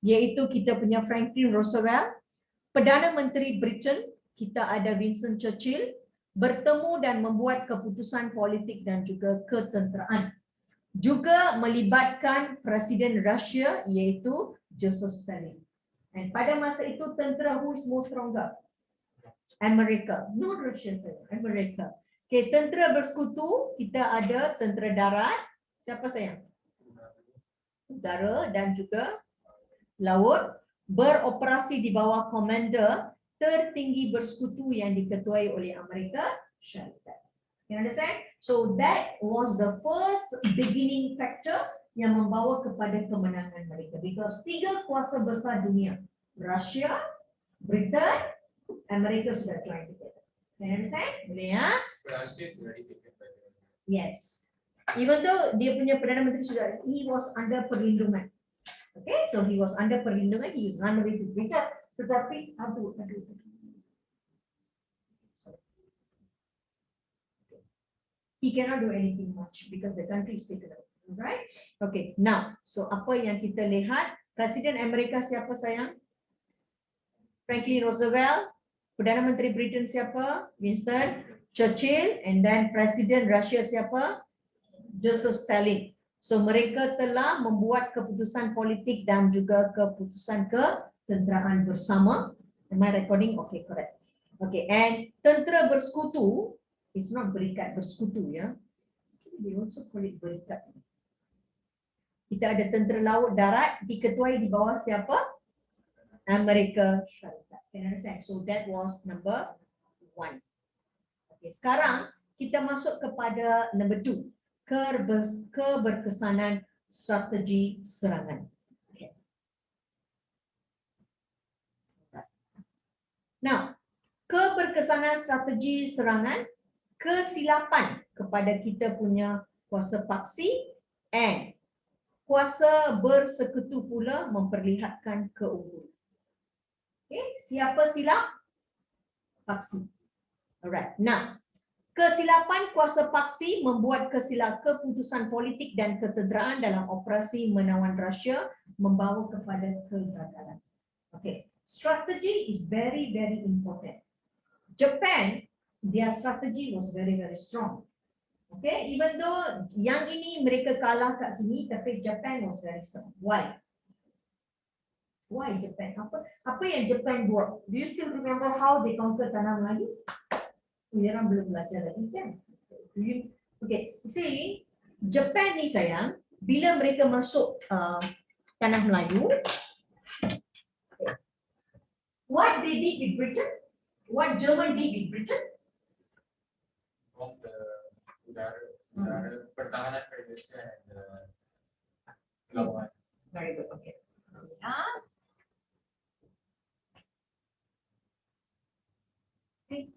iaitu kita punya Franklin Roosevelt, Perdana Menteri Britain, kita ada Winston Churchill, bertemu dan membuat keputusan politik dan juga ketenteraan. Juga melibatkan Presiden Russia, iaitu Joseph Stalin. Dan pada masa itu tentera who is more stronger? Amerika, not Russia, Amerika. Okay, tentera bersekutu, kita ada tentera darat, siapa sayang? Udara dan juga laut, beroperasi di bawah komander tertinggi bersekutu yang diketuai oleh Amerika Syarikat. You understand? So that was the first beginning factor yang membawa kepada kemenangan mereka. Because 3 kuasa besar dunia, Russia, Britain, Amerika sudah join together. You understand? Boleh ya? Perancis already taken by Germany. Yes. Even though dia punya Perdana Menteri sudah, he was under perlindungan. Okay, so he was under perlindungan, he was run away to Britain. Tetapi, aduh. He cannot do anything much because the country is taken over. Right? Okay, now, so apa yang kita lihat? Presiden Amerika siapa sayang? Franklin Roosevelt. Perdana Menteri Britain siapa? Winston Churchill. And then Presiden Russia siapa? Joseph Stalin. So mereka telah membuat keputusan politik dan juga keputusan ketenteraan bersama. Am I recording? Okay, correct. Okay, and tentera bersekutu, it's not berikat, bersekutu ya. They also call it berikat. Kita ada tentera laut darat diketuai di bawah siapa? Amerika Syarikat. Can you understand? So that was number 1. Okay, sekarang kita masuk kepada number 2. Keberkesanan strategi serangan. Okay. Now, keberkesanan strategi serangan, kesilapan kepada kita punya kuasa paksi and kuasa bersekutu pula memperlihatkan keunggulan. Okay, siapa silap? Paksi. Alright. Now, kesilapan kuasa paksi membuat keputusan politik dan ketenteraan dalam operasi menawan Russia membawa kepada kegagalan. Okay, strategy is very important. Japan, their strategy was very strong. Okay, even though yang ini mereka kalah kat sini, tapi Japan was very strong. Why? Why Japan? Apa yang Japan buat? Do you still remember how they conquer Tanah Melayu? Orang belum belajar lagi kan? Okay, you see, Japan ni sayang, bila mereka masuk tanah Melayu, what they did with Britain, what German did with Britain, Of the udara pertahanan Indonesia and lawan. very good, okay. Yeah. Okay.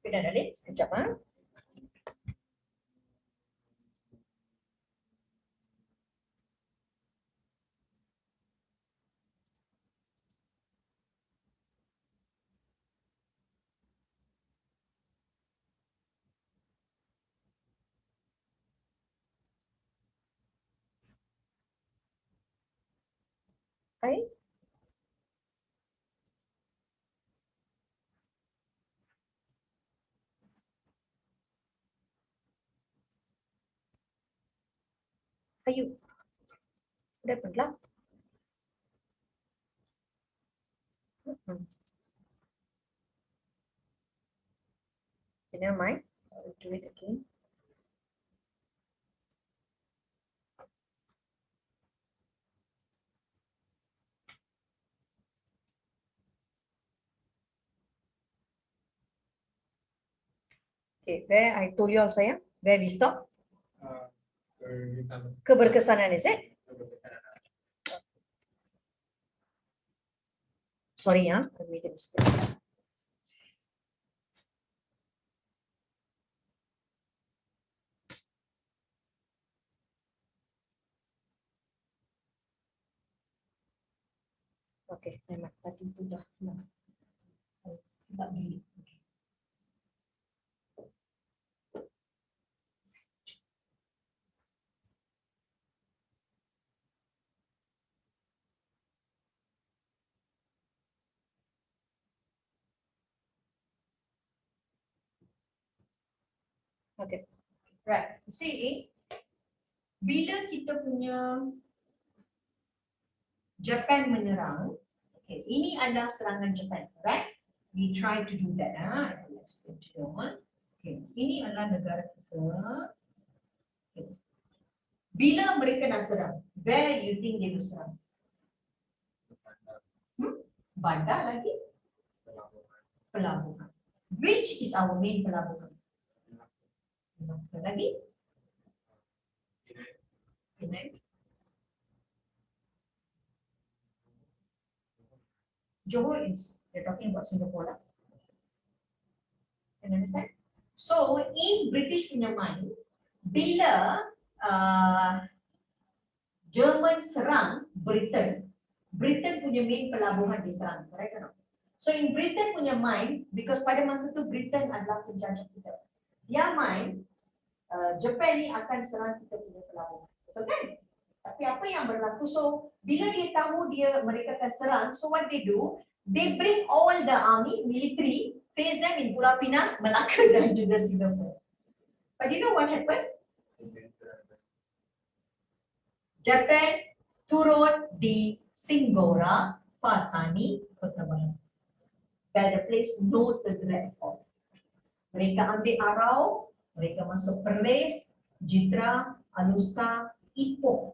Kita dah lihat sekejap ah. Okay. Ayo. Udah pelan. Okay, never mind. I'll do it again. Okay, where I told you all sayang, where we stop? Keberkesanan, is it? Sorry, I made a mistake. Okay, memang tadi itu dah sebab ni. Okay, right. See, bila kita punya Japan menyerang, okay, ini adalah serangan Japan, right? We try to do that. I will explain to you all. Okay, ini adalah negara kita. Okay. Bila mereka nak serang, where you think they will serang? Bandar lagi? Pelabuhan. Which is our main pelabuhan? Lagi? Penang. Johor is, they're talking about Singapore lah. Can you understand? So in British punya mind, bila Jerman serang Britain, Britain punya main pelabuhan diserang, correct or not? So in Britain punya mind, because pada masa tu Britain adalah penjajah kita, dia mind Japan ni akan serang kita punya pelabuhan, betul kan? Tapi apa yang berlaku? So bila dia tahu mereka akan serang, so what they do? They bring all the army, military, face them in Pulau Pinang, Melaka dan juga Singapore. But you know what happened? Japan turun di Singgora, Patani, Kota Baru. Where the place no tergerak at all. Mereka ambil Arau, mereka masuk Perlis, Jitra, Alusta, Ipoh,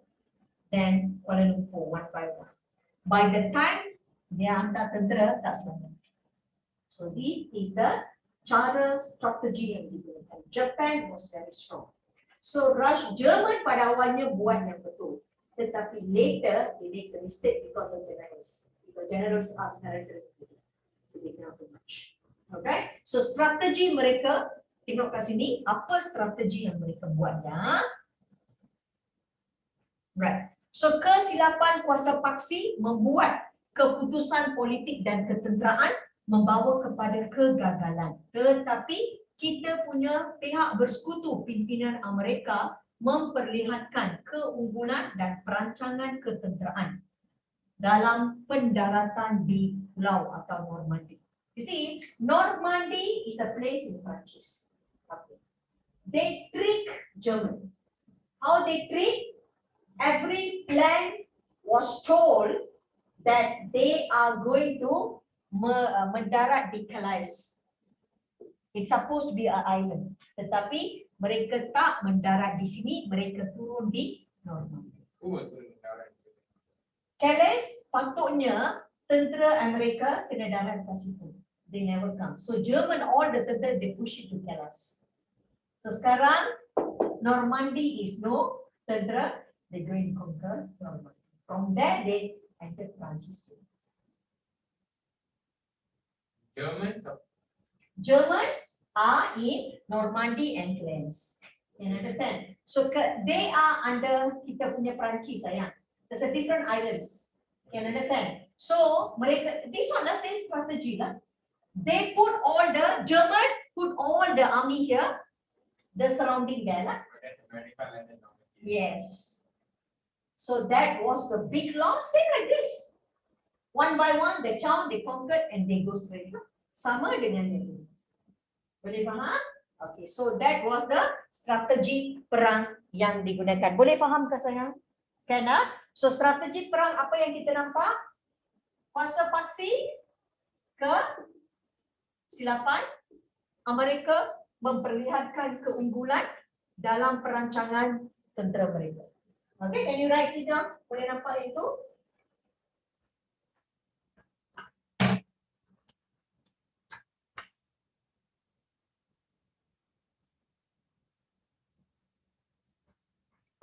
dan Kuala Lumpur, one by one. By the time dia hantar tentera, tak selamat. So this is the cara strategi yang digunakan. Japan was very strong. So Jerman pada awalnya buat yang betul. Tetapi later, they make the mistake because of generals. Because generals are military. So they cannot do much. Okay? So strategi mereka, tengok kat sini, apa strategi yang mereka buat ya? Right. So kesilapan kuasa paksi membuat keputusan politik dan ketenteraan membawa kepada kegagalan. Tetapi kita punya pihak bersekutu pimpinan Amerika memperlihatkan keunggulan dan perancangan ketenteraan dalam pendaratan di pulau atau Normandy. You see, Normandy is a place in Perancis. They trick Germany. How they trick? Every plan was told that they are going to mendarat di Calais. It's supposed to be an island, tetapi mereka tak mendarat di sini, mereka turun di Normandy. Who was doing that? Calais patutnya tentera Amerika kena darat kat situ. They never come. So German all the tentera they push it to Calais. So sekarang Normandy is no tentera, they going to conquer Normandy. From there they enter Francis. Germans are in Normandy and Calais. You understand? So they are under kita punya Perancis sayang. There's a different islands. You understand? So mereka, this one the same strategy lah. They put all the German put all the army here, the surrounding there lah. Yes. So that was the big loss. Same like this. One by one, the town they conquered and they go straight. Sama dengan ini. Boleh faham? Okay, so that was the strategi perang yang digunakan. Boleh faham ke sayang? Kan? So strategi perang apa yang kita nampak? Kuasa paksi ke silapan Amerika memperlihatkan keunggulan dalam perancangan tentera mereka. Okay, can you write it down? Boleh nampak itu?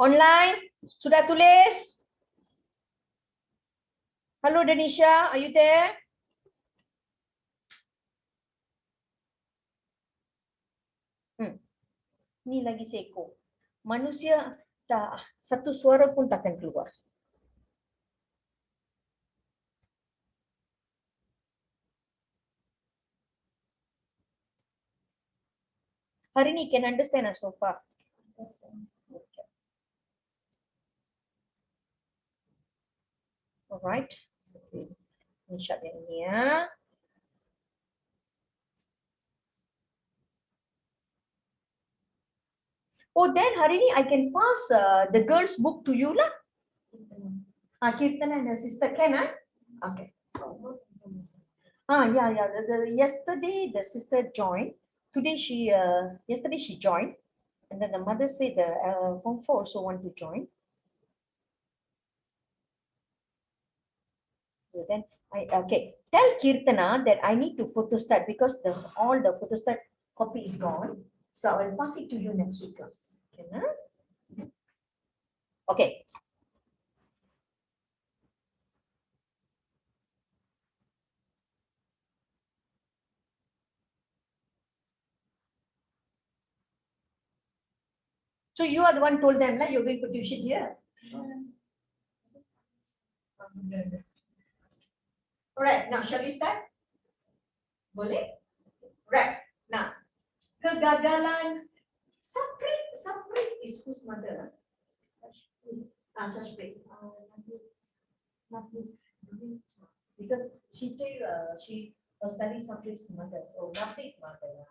Online, sudah tulis? Hello Denisha, are you there? Ni lagi seko. Manusia tak, satu suara pun takkan keluar. Hari ni can understand so far. Alright. Ini shot yang ini ya. Oh, then hari ni I can pass the girls' book to you lah. Kirtan and the sister can, Okay. Yeah. Yesterday the sister joined. Today yesterday she joined, and then the mother said the Form 4 also want to join. So then tell Kirtana that I need to photostat because all the photostat copy is gone. So I will pass it to you next week, class. Okay. So you are the one told them that you're going for tuition here. Alright, now shall we start? Boleh? Right. Now, kegagalan Saprit is whose mother? Shashprit. Because she was studying Saprit's mother. Oh, Napit's mother.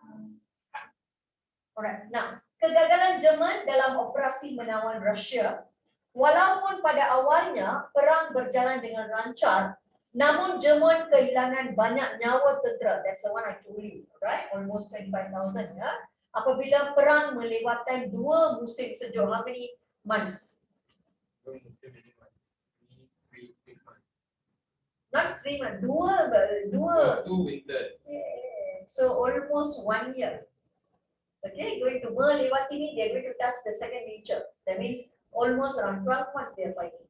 Alright, now kegagalan Jerman dalam operasi menawan Rusia, walaupun pada awalnya perang berjalan dengan lancar, namun Jerman kehilangan banyak nyawa tentera. That's the one I told you, right? Almost 25,000 ya. Apabila perang melewatkan 2 musim sejuk. How many months? Not 3 months. 2 winters. Yeah. So almost 1 year. Okay, going to melewati ni, they're going to touch the second nature. That means almost around 12 months they are fighting.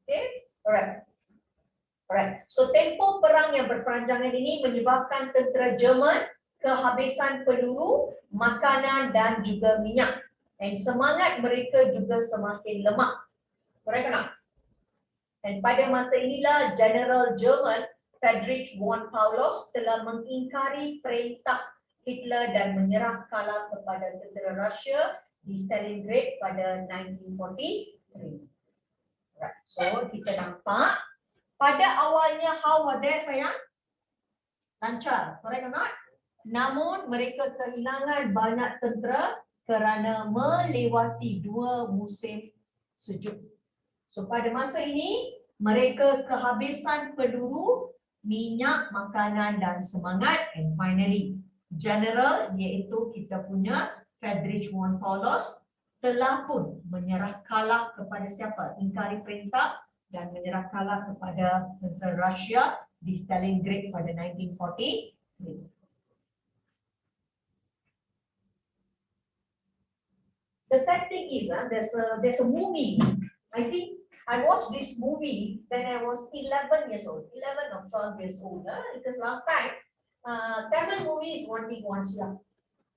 Okay, alright. So tempoh perang yang berperanjangan ini menyebabkan tentera Jerman kehabisan peluru, makanan dan juga minyak. Dan semangat mereka juga semakin lemah. Correct tak? Dan pada masa inilah General Jerman Friedrich von Paulus telah mengingkari perintah Hitler dan menyerah kalah kepada tentera Rusia di Stalingrad pada 1943. Right. So kita nampak pada awalnya how were they sayang? Lancar, correct or not? Namun mereka kehilangan banyak tentera kerana melewati 2 musim sejuk. So pada masa ini mereka kehabisan peluru, minyak, makanan dan semangat. And finally, general iaitu kita punya Friedrich von Paulus telah pun menyerah kalah kepada siapa? Ingkari perintah dan menyerah kalah kepada tentera Rusia di Stalingrad pada 1940. The sad thing is, there's a movie. I think I watched this movie when I was 11 years old, 11 or 12 years old. Because last time, Tamil movie is one week once. Yeah.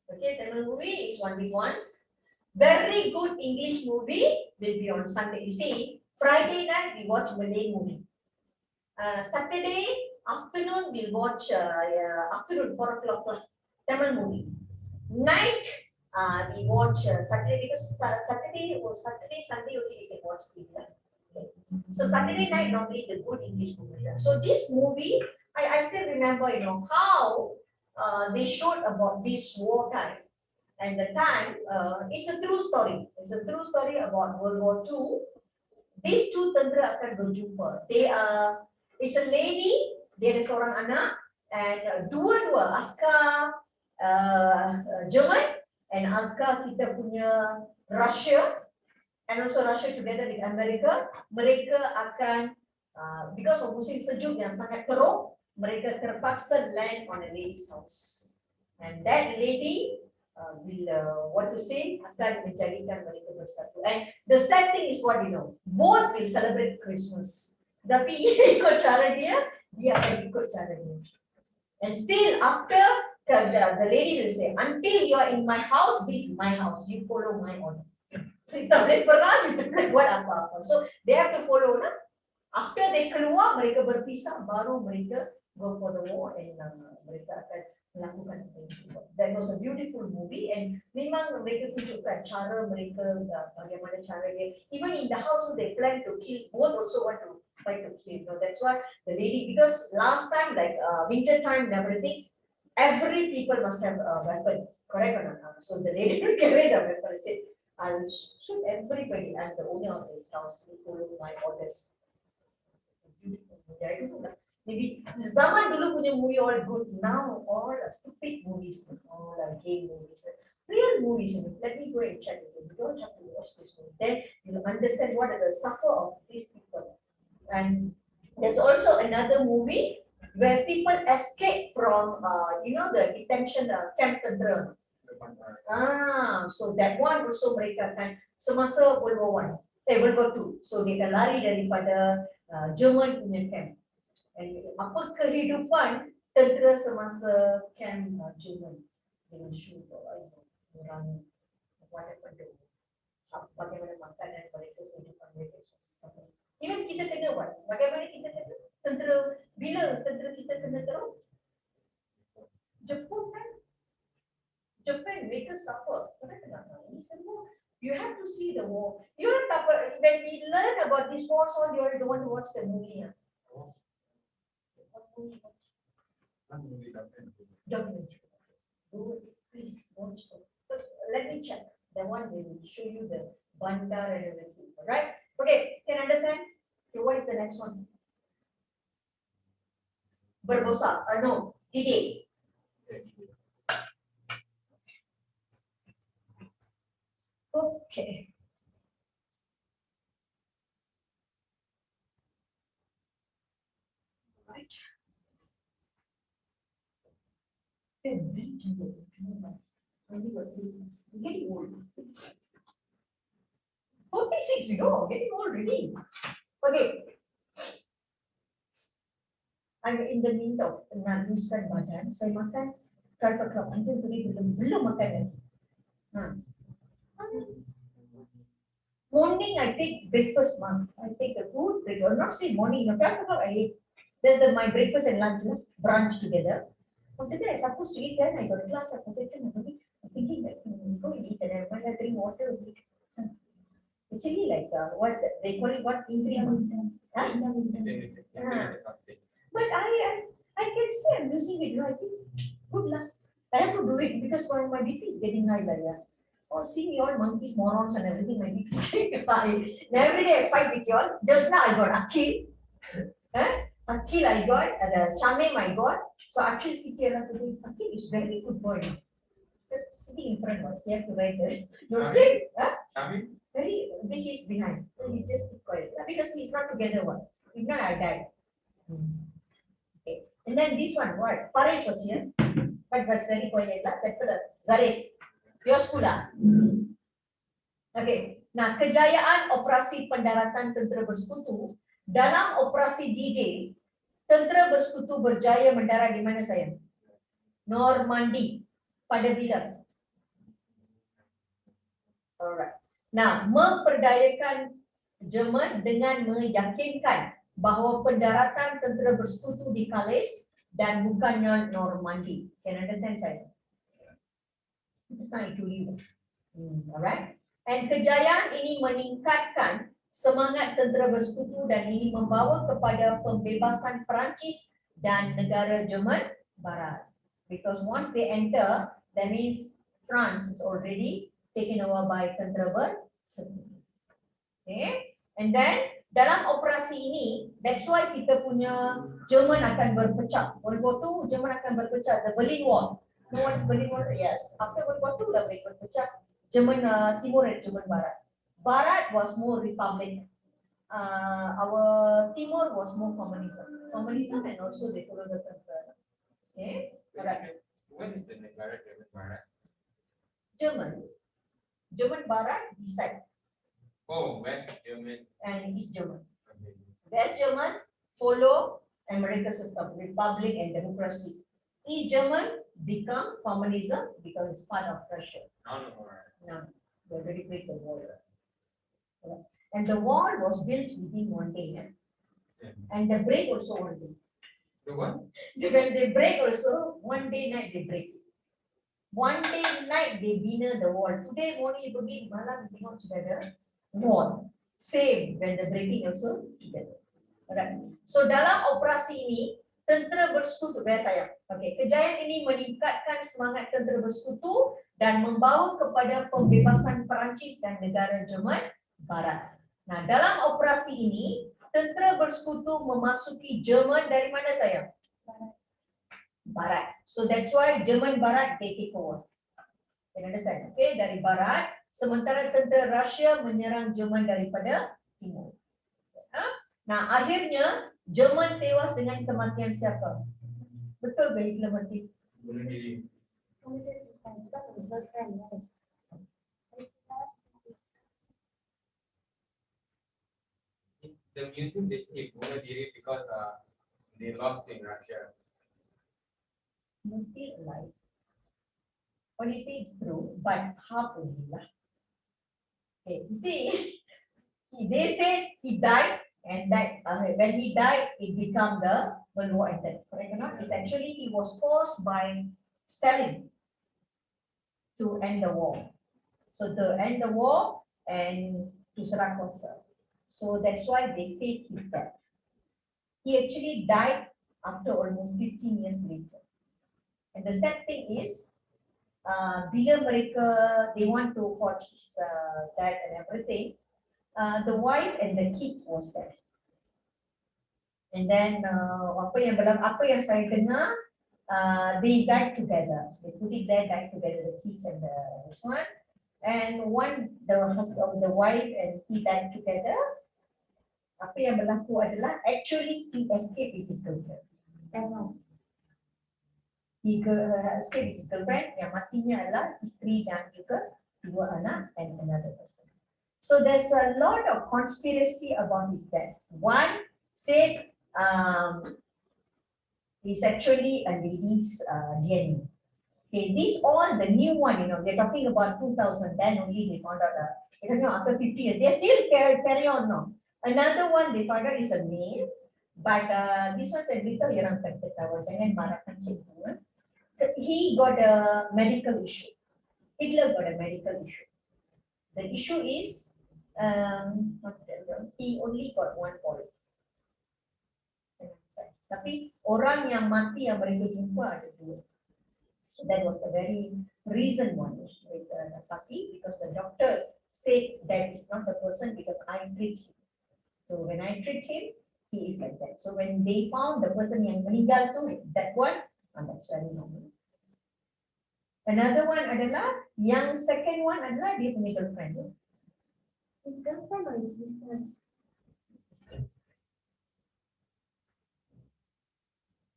Okay, Tamil movie is one week once. Very good English movie will be on Sunday. You see, Friday night we watch Malay movie. Saturday afternoon we'll watch afternoon 4 o'clock Tamil movie. Night we watch Saturday because Saturday, Sunday only we can watch TV. Okay. So Saturday night normally the good English movie. So this movie, I still remember, how they showed about this war time. And the time, it's a true story. It's a true story about World War II. These two tentera akan berjumpa. It's a lady, dia ada seorang anak, and dua-dua askar German and askar kita punya Russia, and also Russia together with America, mereka akan because of musim sejuk yang sangat teruk, mereka terpaksa land on a lady's house, and that lady will akan menjadikan mereka bersatu. And the sad thing is what both will celebrate Christmas. Tapi ikut cara dia akan ikut cara dia. And still after the lady will say, until you are in my house, this is my house, you follow my order. So kita boleh perang, kita boleh buat apa-apa. So they have to follow. After they keluar, mereka berpisah, baru mereka go for the war and mereka akan melakukan itu. That was a beautiful movie, and memang mereka tunjukkan cara mereka, bagaimana cara dia. Even in the house, they plan to kill. Both also want to fight to kill. That's why the lady, because last time, like winter time and everything, every people must have a weapon. Correct or not? So the lady will carry the weapon and say, "I'll shoot everybody." And the owner of this house will follow my orders. It's a beautiful movie. I don't know. Maybe zaman dulu punya movie all good, now all are stupid movies, all are gay movies, real movies. Let me go and check it. You don't have to watch this movie. Then you'll understand what are the suffer of these people. And there's also another movie where people escape from, the detention camp tentera. So that one also mereka kan semasa World War II. So mereka lari daripada German punya camp. And apa kehidupan tentera semasa camp German dengan shoot orang whatever bagaimana makanan mereka, kehidupan mereka. Even kita kena buat, bagaimana kita kena tentera, bila tentera kita kena teruk? Jepun kan? Japan mereka suffer. Ini semua you have to see the war. You have to, when we learn about this war, so you don't want to watch the movie. Documentary. Please watch it. Let me check. The one they will show you the bandar and everything. Right? Okay, can you understand? Okay, what is the next one? Barbosa. No, D-Day. Okay. Right. Getting old. 46, getting old already. Okay. I'm in the need of meneruskan badan. Saya makan kalau until today belum makan. Morning I take breakfast, I take a food breakfast. I'm not saying morning. 12 o'clock I eat. There's my breakfast and lunch, brunch together. After that I supposed to eat. Then I got a class. I was thinking that go and eat, and I might have drink water. It's really like what they call it, what ingredient? But I can see I'm losing it. I think good luck. I have to do it because my BP is getting high. Oh, see me all monkeys, morons, and everything. My BP is getting high. And every day I fight with y'all. Just now I got a kill. Akil I got, Shamim I got. So Akil CTL today, Akil is very good boy. Just sitting in front of, he have to write the, no say, Shami? very big is behind. So he just keep quiet. Because he's not together one. If not, I die. Okay. And then this one, what? Paresh was here. But was very quiet. That fellow, Zarif. Your school lah. Okay. Nah, kejayaan operasi pendaratan tentera bersekutu dalam operasi D-Day, tentera bersekutu berjaya mendarat di mana sayang? Normandy. Pada bila? Alright. Nah, memperdayakan Jerman dengan meyakinkan bahawa pendaratan tentera bersekutu di Calais dan bukannya Normandy. Can understand saya? It's not to you. Alright. And kejayaan ini meningkatkan semangat tentera bersekutu dan ini membawa kepada pembebasan Perancis dan negara Jerman Barat. Because once they enter, that means France is already taken over by tentera bersekutu. Okay. And then dalam operasi ini, that's why kita punya Jerman akan berpecah. World War II, Jerman akan berpecah. The Berlin Wall. No one Berlin Wall, yes. After World War II, dah boleh berpecah. Jerman Timur dan Jerman Barat. Barat was more republic. Our Timur was more communism. Communism and also they follow the tentera. Okay. Alright. When is the negara Jerman Barat? Jerman Barat this side Oh, West German. and East German. Okay. West German follow American system, republic and democracy. East German become communism because it's part of Russia. No more. Now they already break the wall. And the wall was built within one day. Yeah. And the break also one day. The what? When they break also, one day night they break. One day night they bina the wall. Today morning pergi malam tengok together wall. Same when the breaking also together. Alright. So dalam operasi ini tentera bersekutu saya. Okay. Kejayaan ini meningkatkan semangat tentera bersekutu dan membawa kepada pembebasan Perancis dan negara Jerman Barat. Nah, dalam operasi ini tentera bersekutu memasuki Jerman dari mana saya? Barat. So that's why Jerman Barat they take over. You understand? Okay, dari Barat, sementara tentera Rusia menyerang Jerman daripada timur. Nah, akhirnya Jerman tewas dengan kematian siapa? Betul ke Hitler mati? Bunuh diri. Because of the girlfriend, right? The museum they say bunuh diri because they lost in Russia. He's still alive. What you say it's true, but half only lah. Okay, you see, they say he died and that when he died, it became the World War ended. Correct or not? It's actually he was forced by Stalin to end the war. So to end the war and to serang kuasa. So that's why they fake his death. He actually died after almost 15 years later. And the sad thing is, bila mereka they want to forge his death and everything, the wife and the kid was there. And then apa yang saya dengar, they died together. They put it there, died together, the kids and this one. And the husband, the wife and he died together. Apa yang berlaku adalah actually he escaped with his girlfriend. He escaped with his girlfriend, yang matinya adalah isteri dan juga 2 anak and another person. So there's a lot of conspiracy about his death. One said it's actually a lady's DNA. Okay, these all the new one, they're talking about 2000, then only they found out after 50 years, they still carry on now. Another one they found out is a male, but this one's a little yang ketawa, jangan marahkan cikgu. He got a medical issue. Hitler got a medical issue. The issue is he only got 1 point. Tapi orang yang mati yang mereka jumpa ada 2. So that was the very reason one with Taki, because the doctor said that is not the person because I treat him. So when I treat him, He is like that. So when they found the person yang meninggal tu, that one, that's very normal. Another one adalah, yang second one adalah dia punya girlfriend. His girlfriend or his business?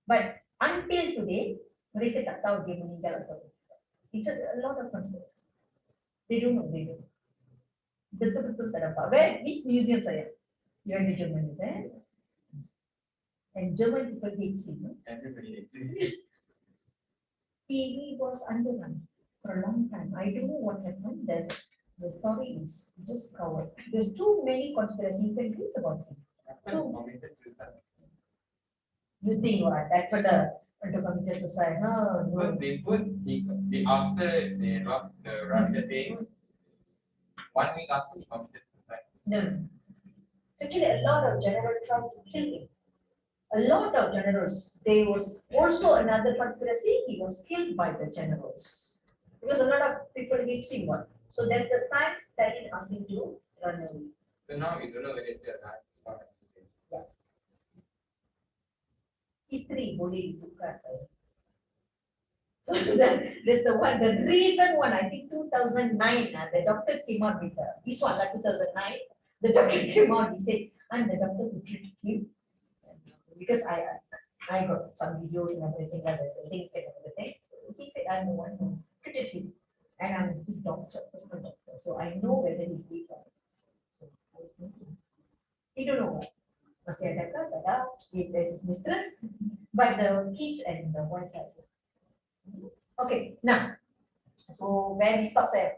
But until today, mereka tak tahu dia meninggal atau tidak. It's a lot of controversy. They don't know, they don't know. Betul-betul tak dapat. Where? Which museum saya? You are in Germany, there. And German people hate him. No? Everybody agrees. He was underground for a long time. I don't know what happened. The story is just covered. There's too many conspiracy. You can read about it. So- Committed suicide. You think what? That for the computer suicide? No, But no. they put the after they lost the Russia thing, 1 week after he committed suicide. No. It's actually a lot of generals tried to kill him. A lot of generals. There was also another conspiracy. He was killed by the generals. Because a lot of people hate him. What? So that's the time Stalin asked him to run away. So now we don't know whether it's alive or not. History boleh dibuka saya. There's the one, the recent one, I think 2009, the doctor came out with this one, like 2009, the doctor came out, he said, I'm the doctor who treated him. Because I got some videos and everything like this, link and everything. So he said, I'm the one who treated him. And I'm his doctor, personal doctor. So I know whether he's weak or not. So I was thinking, he don't know what. Masih ada ke? Tak ada. If there is mistress, but the kids and the wife have. Okay, now, so where we stop saya?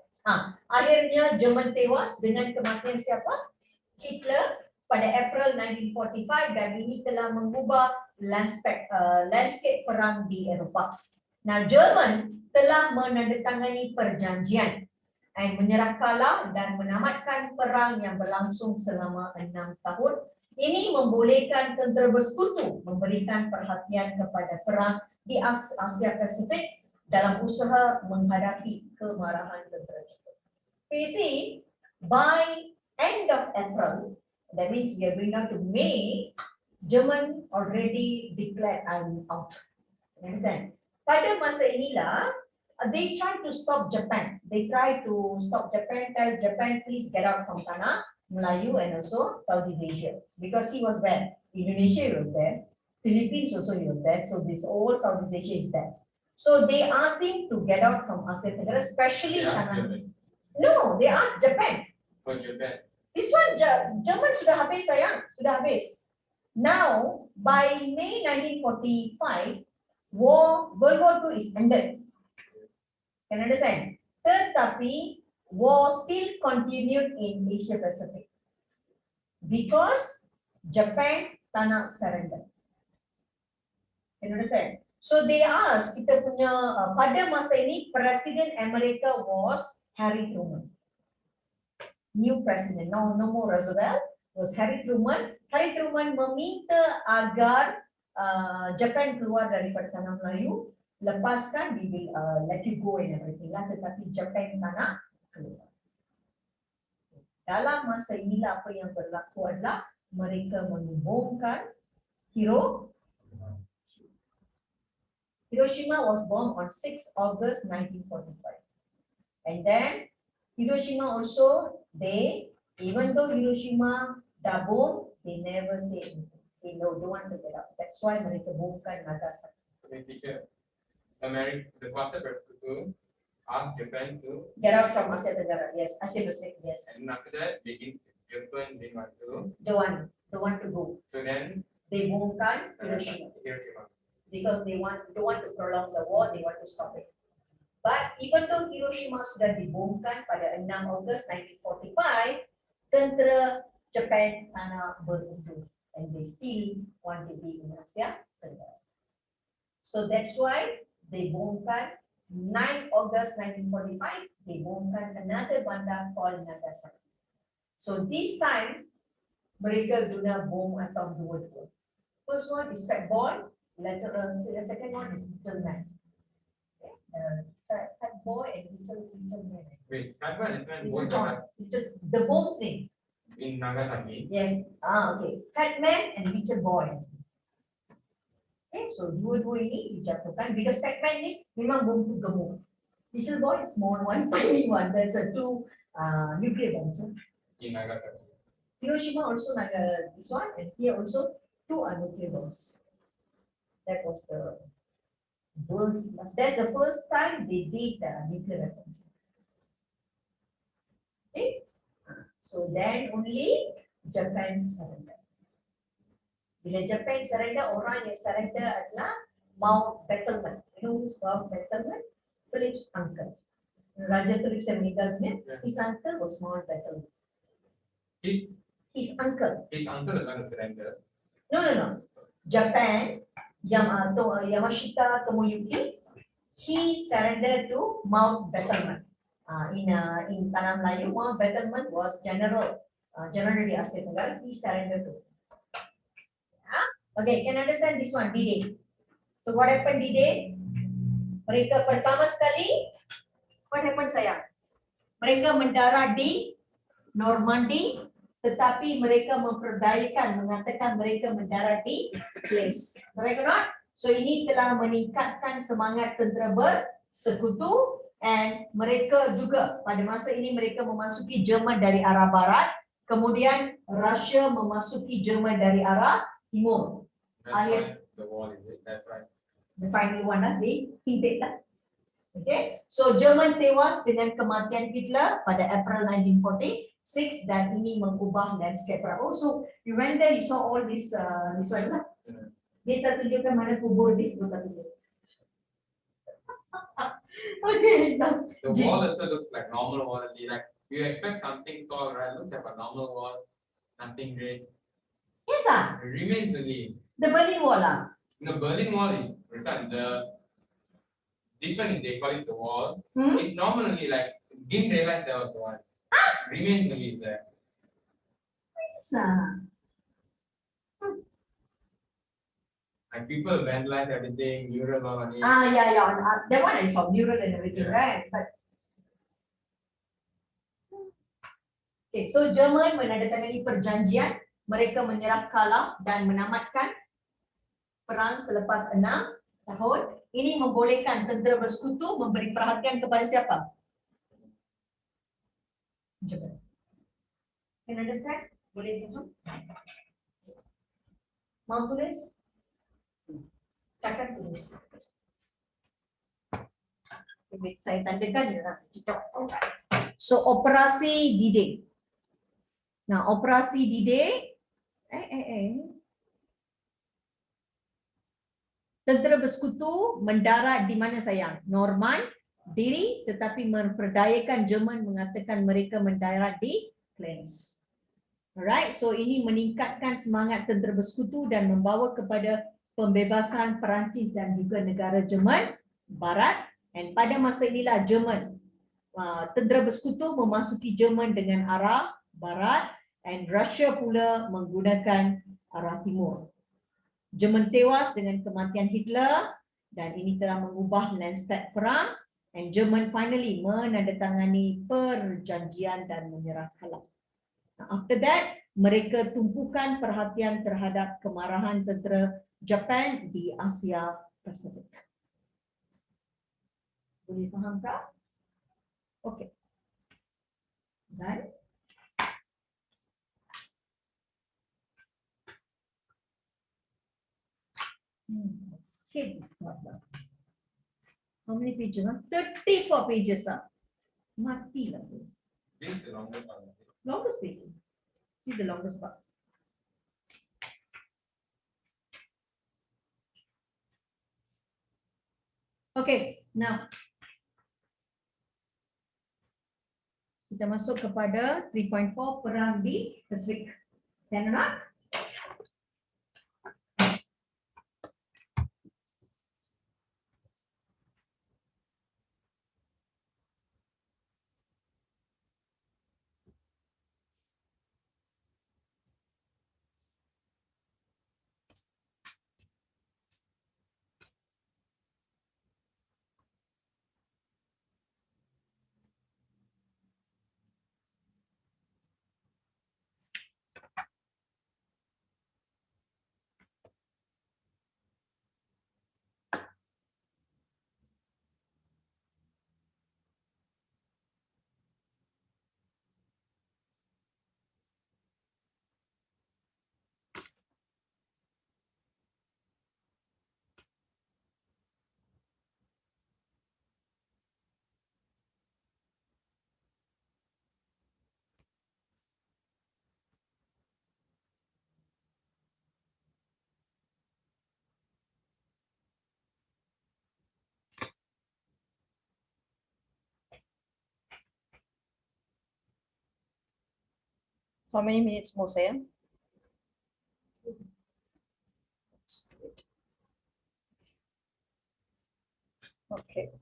Akhirnya Jerman tewas dengan kematian siapa? Hitler pada April 1945 dan ini telah mengubah landscape perang di Eropah. Nah, Jerman telah menandatangani perjanjian dan menyerah kalah dan menamatkan perang yang berlangsung selama 6 tahun. Ini membolehkan tentera bersekutu memberikan perhatian kepada perang di Asia Pasifik dalam usaha menghadapi kemarahan tentera Jepun. You see, by end of April, that means we are going down to May, German already declared I'm out. You understand? Pada masa inilah, they try to stop Japan. They try to stop Japan, tell Japan please get out from Tanah Melayu and also Southeast Asia. Because he was there. Indonesia he was there. Philippines also he was there. So this whole Southeast Asia is there. So they asked him to get out from Asia Tenggara, especially Yeah, Tanah. German. No, they asked Japan. For Japan. This one German sudah habis sayang, sudah habis. Now by May 1945, World War II is ended. Can understand? Tetapi war still continued in Asia Pacific because Japan tak surrender. Can understand? So they asked kita punya pada masa ini Presiden Amerika was Harry Truman. New president, no more Roosevelt, was Harry Truman. Harry Truman meminta agar Japan keluar daripada Tanah Melayu, lepaskan, we will let you go and everything lah, tetapi Japan tak keluar. Dalam masa inilah apa yang berlaku adalah mereka membomkan Hiroshima was bombed on 6 August 1945. And then Hiroshima also, even though Hiroshima dah bomb, they never say anything. They don't want to get up. That's why mereka bomkan Nagasaki. Okay, teacher. The Kuasa Bersekutu asked Japan to, Get out from Asia Tenggara. Yes, Asia Pacific. Yes. and after that, Japan didn't want to. Don't want to go. So then, They bomkan Hiroshima Hiroshima. because don't want to prolong the war. They want to stop it. But even though Hiroshima sudah dibomkan pada 6 Ogos 1945, tentera Japan tak beruntung, and they still want to be in Asia Tenggara. So that's why they bomkan 9 August 1945. They bomkan another bandar called Nagasaki. So this time mereka guna bom atom dua-dua. First one is Fat Boy, the second one is Little Man. Fat Boy and Little Man. Wait, Fat Man and Man Little both John. are The bomb's name. in Nagasaki. Yes. Okay. Fat man and little boy. Okay, so dua-dua ini dijatuhkan because fat man ni memang bongsu gemuk. Little boy, small one, tiny one. There's a two nuclear bombs. In Nagasaki. Hiroshima also this one, and here also two are nuclear bombs. That was the worst. That's the first time they did nuclear weapons. Okay, so then only Japan surrender. Bila Japan surrender, orang yang surrender adalah Mount Battleman. You know who's Mount Battleman? Philip's uncle. Raja Philip yang meninggal dunia, his uncle was Mount Battleman. His, His uncle. his uncle is going to surrender. No. Japan, Yamashita Tomoyuki, he surrendered to Mount Battleman. In Tanah Melayu, Mount Battleman was general di Asia Tenggara. He surrendered to. Okay, can understand this one, D-Day. So what happened D-Day? Mereka pertama sekali, what happened sayang? Mereka mendarat di Normandy, tetapi mereka memperdayakan, mengatakan mereka mendarat di Place. Correct or not? So ini telah meningkatkan semangat tentera bersekutu, and mereka juga pada masa ini mereka memasuki Jerman dari arah barat, kemudian Russia memasuki Jerman dari arah timur. That's why the wall is it. That's right. The final one they hinted lah. Okay, so Jerman tewas dengan kematian Hitler pada April 1946 dan ini mengubah landscape perang. Oh, so you went there, you saw all this one lah. Dia tak tunjukkan mana kubur this, tak tunjuk. Okay, now. The wall also looks like normal wall. Like you expect something tall, right? Looks like a normal wall, nothing great. Yes, It remains the lead. the Berlin Wall lah. The Berlin Wall is written. This one is they call it the wall. Hmm? It's normally like didn't realize there was one. Remains the lead there. Yes, Like people vandalize everything, mural on it. yeah. That one I saw mural and everything, right? But okay, so Jerman menandatangani perjanjian, mereka menyerah kalah dan menamatkan perang selepas 6 tahun. Ini membolehkan tentera bersekutu memberi perhatian kepada siapa? Jerman. Can you understand? Boleh faham? Mau tulis? Takkan tulis. Saya tandakan ya. So operasi D-Day. Nah, operasi D-Day tentera bersekutu mendarat di mana sayang? Normandy, tetapi memperdayakan Jerman mengatakan mereka mendarat di Plains. Alright, so ini meningkatkan semangat tentera bersekutu dan membawa kepada pembebasan Perancis dan juga negara Jerman Barat. Dan pada masa inilah Jerman, tentera bersekutu memasuki Jerman dengan arah barat dan Russia pula menggunakan arah timur. Jerman tewas dengan kematian Hitler dan ini telah mengubah landscape perang, dan Jerman finally menandatangani perjanjian dan menyerah kalah. After that, mereka tumpukan perhatian terhadap kemarahan tentera Japan di Asia Pasifik. Boleh faham tak? Okey. Dan okay, this problem. How many pages? 34 pages. Matilah saya. This is the longest one. Longest page. This is the longest part. Okay, now kita masuk kepada 3.4 perang di Pasifik. Can you not? How many minutes more, sayang? Okay.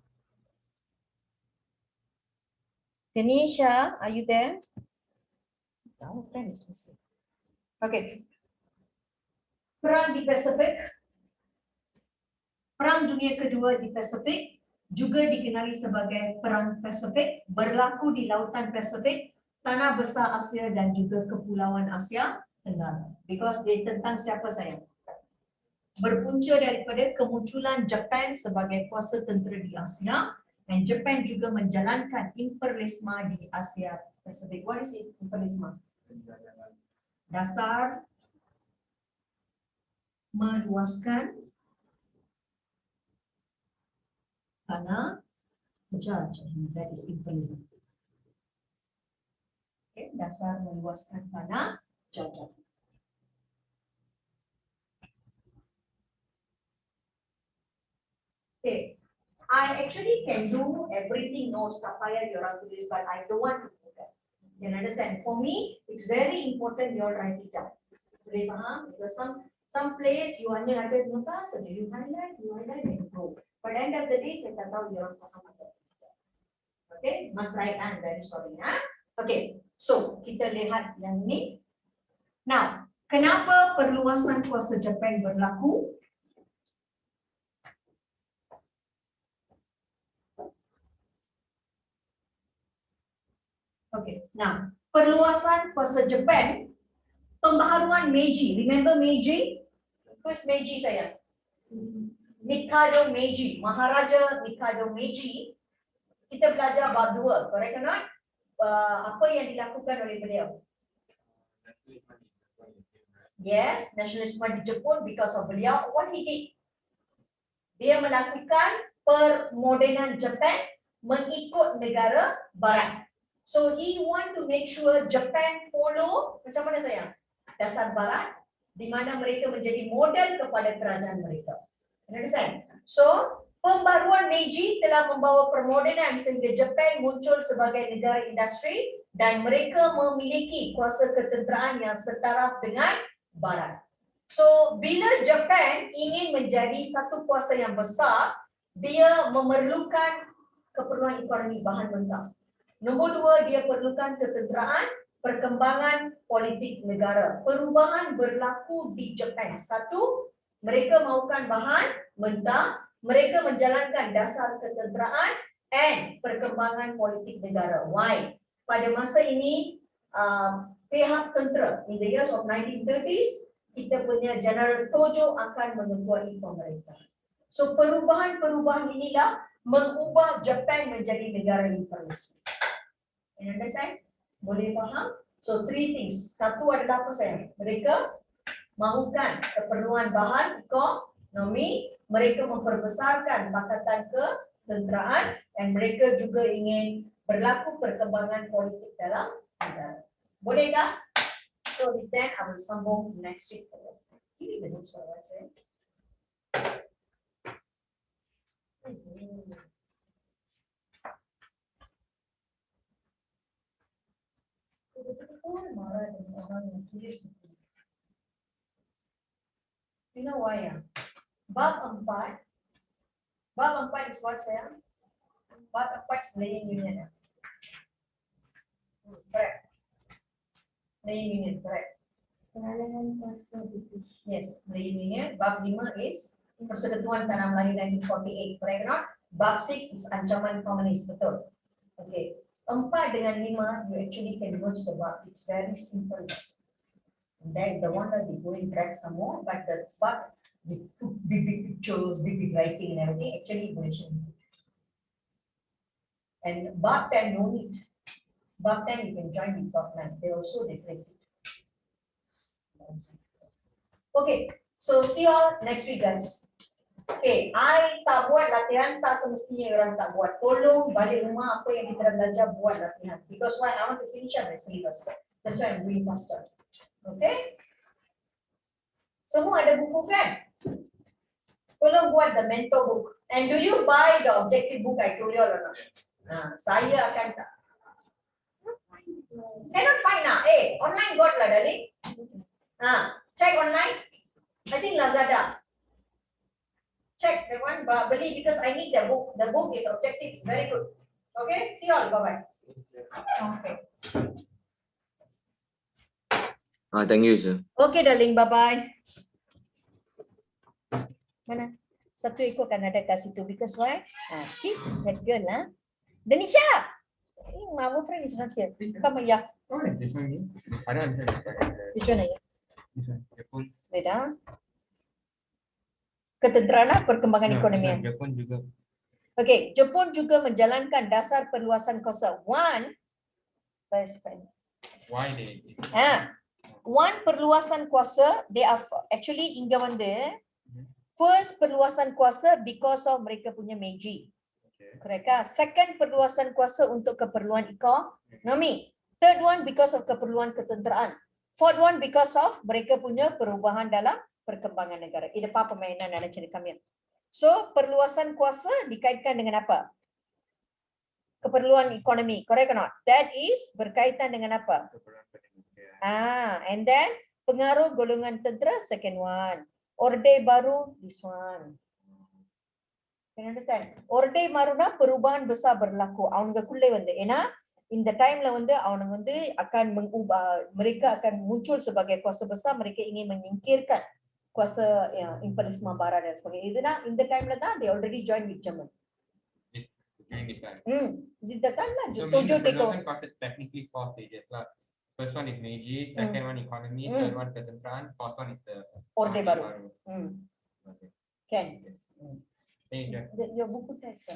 Tanisha, are you there? Our friend is missing. Okay. Perang di Pasifik. Perang Dunia Kedua di Pasifik juga dikenali sebagai Perang Pasifik, berlaku di Lautan Pasifik, Tanah Besar Asia dan juga Kepulauan Asia Tenggara. Because dia tentang siapa sayang? Berpunca daripada kemunculan Jepun sebagai kuasa tentera di Asia, dan Jepun juga menjalankan imperialisme di Asia Pasifik. What is it? Imperialisme? Dasar meluaskan tanah jajah. That is imperialism. Okay, dasar meluaskan tanah jajah. Okay, I actually can do everything notes tapaya diorang tulis, but I don't want to do that. You understand? For me, it's very important you all write it down. Boleh faham? Because some place you hanya ada nota, so you highlight and go. But end of the day, saya tak tahu diorang faham apa. Okay, must write and very sorry. Okay, so kita lihat yang ni. Now, kenapa perluasan kuasa Jepun berlaku? Okay, now perluasan kuasa Jepun, pembaharuan Meiji. Remember Meiji? Who's Meiji sayang? Mikado Meiji, Maharaja Mikado Meiji. Kita belajar bab 2, correct or not? Apa yang dilakukan oleh beliau? Yes, nasionalisme di Jepun because of beliau. What he did? Dia melakukan permodenan Jepun mengikut negara Barat. So he want to make sure Japan follow macam mana sayang? Dasar Barat, di mana mereka menjadi model kepada kerajaan mereka. Understand? So pembaruan Meiji telah membawa permodenan sehingga Japan muncul sebagai negara industri dan mereka memiliki kuasa ketenteraan yang setaraf dengan Barat. So bila Japan ingin menjadi satu kuasa yang besar, dia memerlukan keperluan ekonomi bahan mentah. Nombor 2, dia perlukan ketenteraan, perkembangan politik negara. Perubahan berlaku di Jepun. 1, mereka mahukan bahan mentah, mereka menjalankan dasar ketenteraan and perkembangan politik negara. Why? Pada masa ini, pihak tentera, in the years of 1930s, kita punya General Tojo akan mengetuai pemerintah. So perubahan-perubahan inilah mengubah Jepun menjadi negara imperialis. You understand? Boleh faham? So 3 things. 1 adalah apa sayang? Mereka mahukan keperluan bahan ekonomi, mereka memperbesarkan pakatan ketenteraan, dan mereka juga ingin berlaku perkembangan politik dalam negara. Boleh tak? So with that, I will sambung next week. Ini the notes for what saya. Marah dengan orang yang tulis buku. You know why ya? Bab 4 is what sayang? Bab 4 is laying union. Correct. Laying union, correct. Pengalaman kuasa British. Yes, laying union. Bab 5 is Persekutuan Tanah Melayu 1948, correct or not? Bab 6 is ancaman komunis, betul. Okay. 4 dengan 5, you actually can watch the bab. It's very simple. And then the one that they go and drag some more, but the bab, they put big pictures, big writing and everything, actually mention. And bab 10 no need. Bab 10 you can join with bab 9. They also different. Okay, so see you all next week, guys. Okay, I tak buat latihan, tak semestinya orang tak buat. Tolong balik rumah apa yang kita dah belajar buat latihan. Because why? I want to finish up my syllabus. That's why I'm doing faster. Okay? Semua ada buku kan? Tolong buat the mentor book. And do you buy the objective book I told you all or not? Saya akan tak. Cannot find mana? Online got lah, darling. Check online. I think Lazada. Check that one, but beli because I need the book. The book is objective. It's very good. Okay, see you all. Bye bye. Okay. Thank you, sir. Okay, darling. Bye bye. Mana? Satu ekor kan ada kat situ because why? See that girl lah. Denisha. Our friend is not here. Come here. Oh, this one here. I don't understand. Which one are you? This one. Jepun. Wait Ketenteraan perkembangan ekonomi. Jepun juga. Okay, Jepun juga menjalankan dasar perluasan kuasa. One perluasan kuasa, they are actually inger வந்து first perluasan kuasa because of mereka punya Meiji. Correct ah? Second perluasan kuasa untuk keperluan ekonomi. Third one because of keperluan ketenteraan. Fourth one because of mereka punya perubahan dalam perkembangan negara. Ini apa permainan ada cerita kami. So perluasan kuasa dikaitkan dengan apa? Keperluan ekonomi, correct or not? That is berkaitan dengan apa? And then pengaruh golongan tentera, second one. Orde baru, this one. Can you understand? Orde baruனா perubahan besar berlaku. அவங்களுக்குள்ளே வந்து ஏன்னா இந்த டைம்ல வந்து அவனுங்க வந்து akan mengubah, mereka akan muncul sebagai kuasa besar, mereka ingin menyingkirkan kuasa imperialisme barat dan sebagainya. இதுனா இந்த டைம்ல தான் they already joined with German. Kita kan lah So tujuh teko. perluasan kuasa technically 4 stages lah. First one is Meiji, second one economy, third one ketenteraan, fourth one is the Orde baru. Okay. Can. Thank you. Your buku text,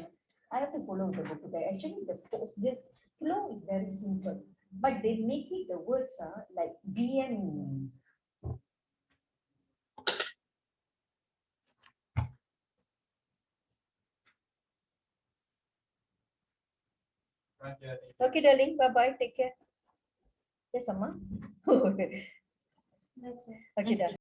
I have to follow the buku text. Actually, the flow is very simple, but they make it the words like BM. Okay, darling. Bye bye. Take care. Yes, Amma. Okay, darling.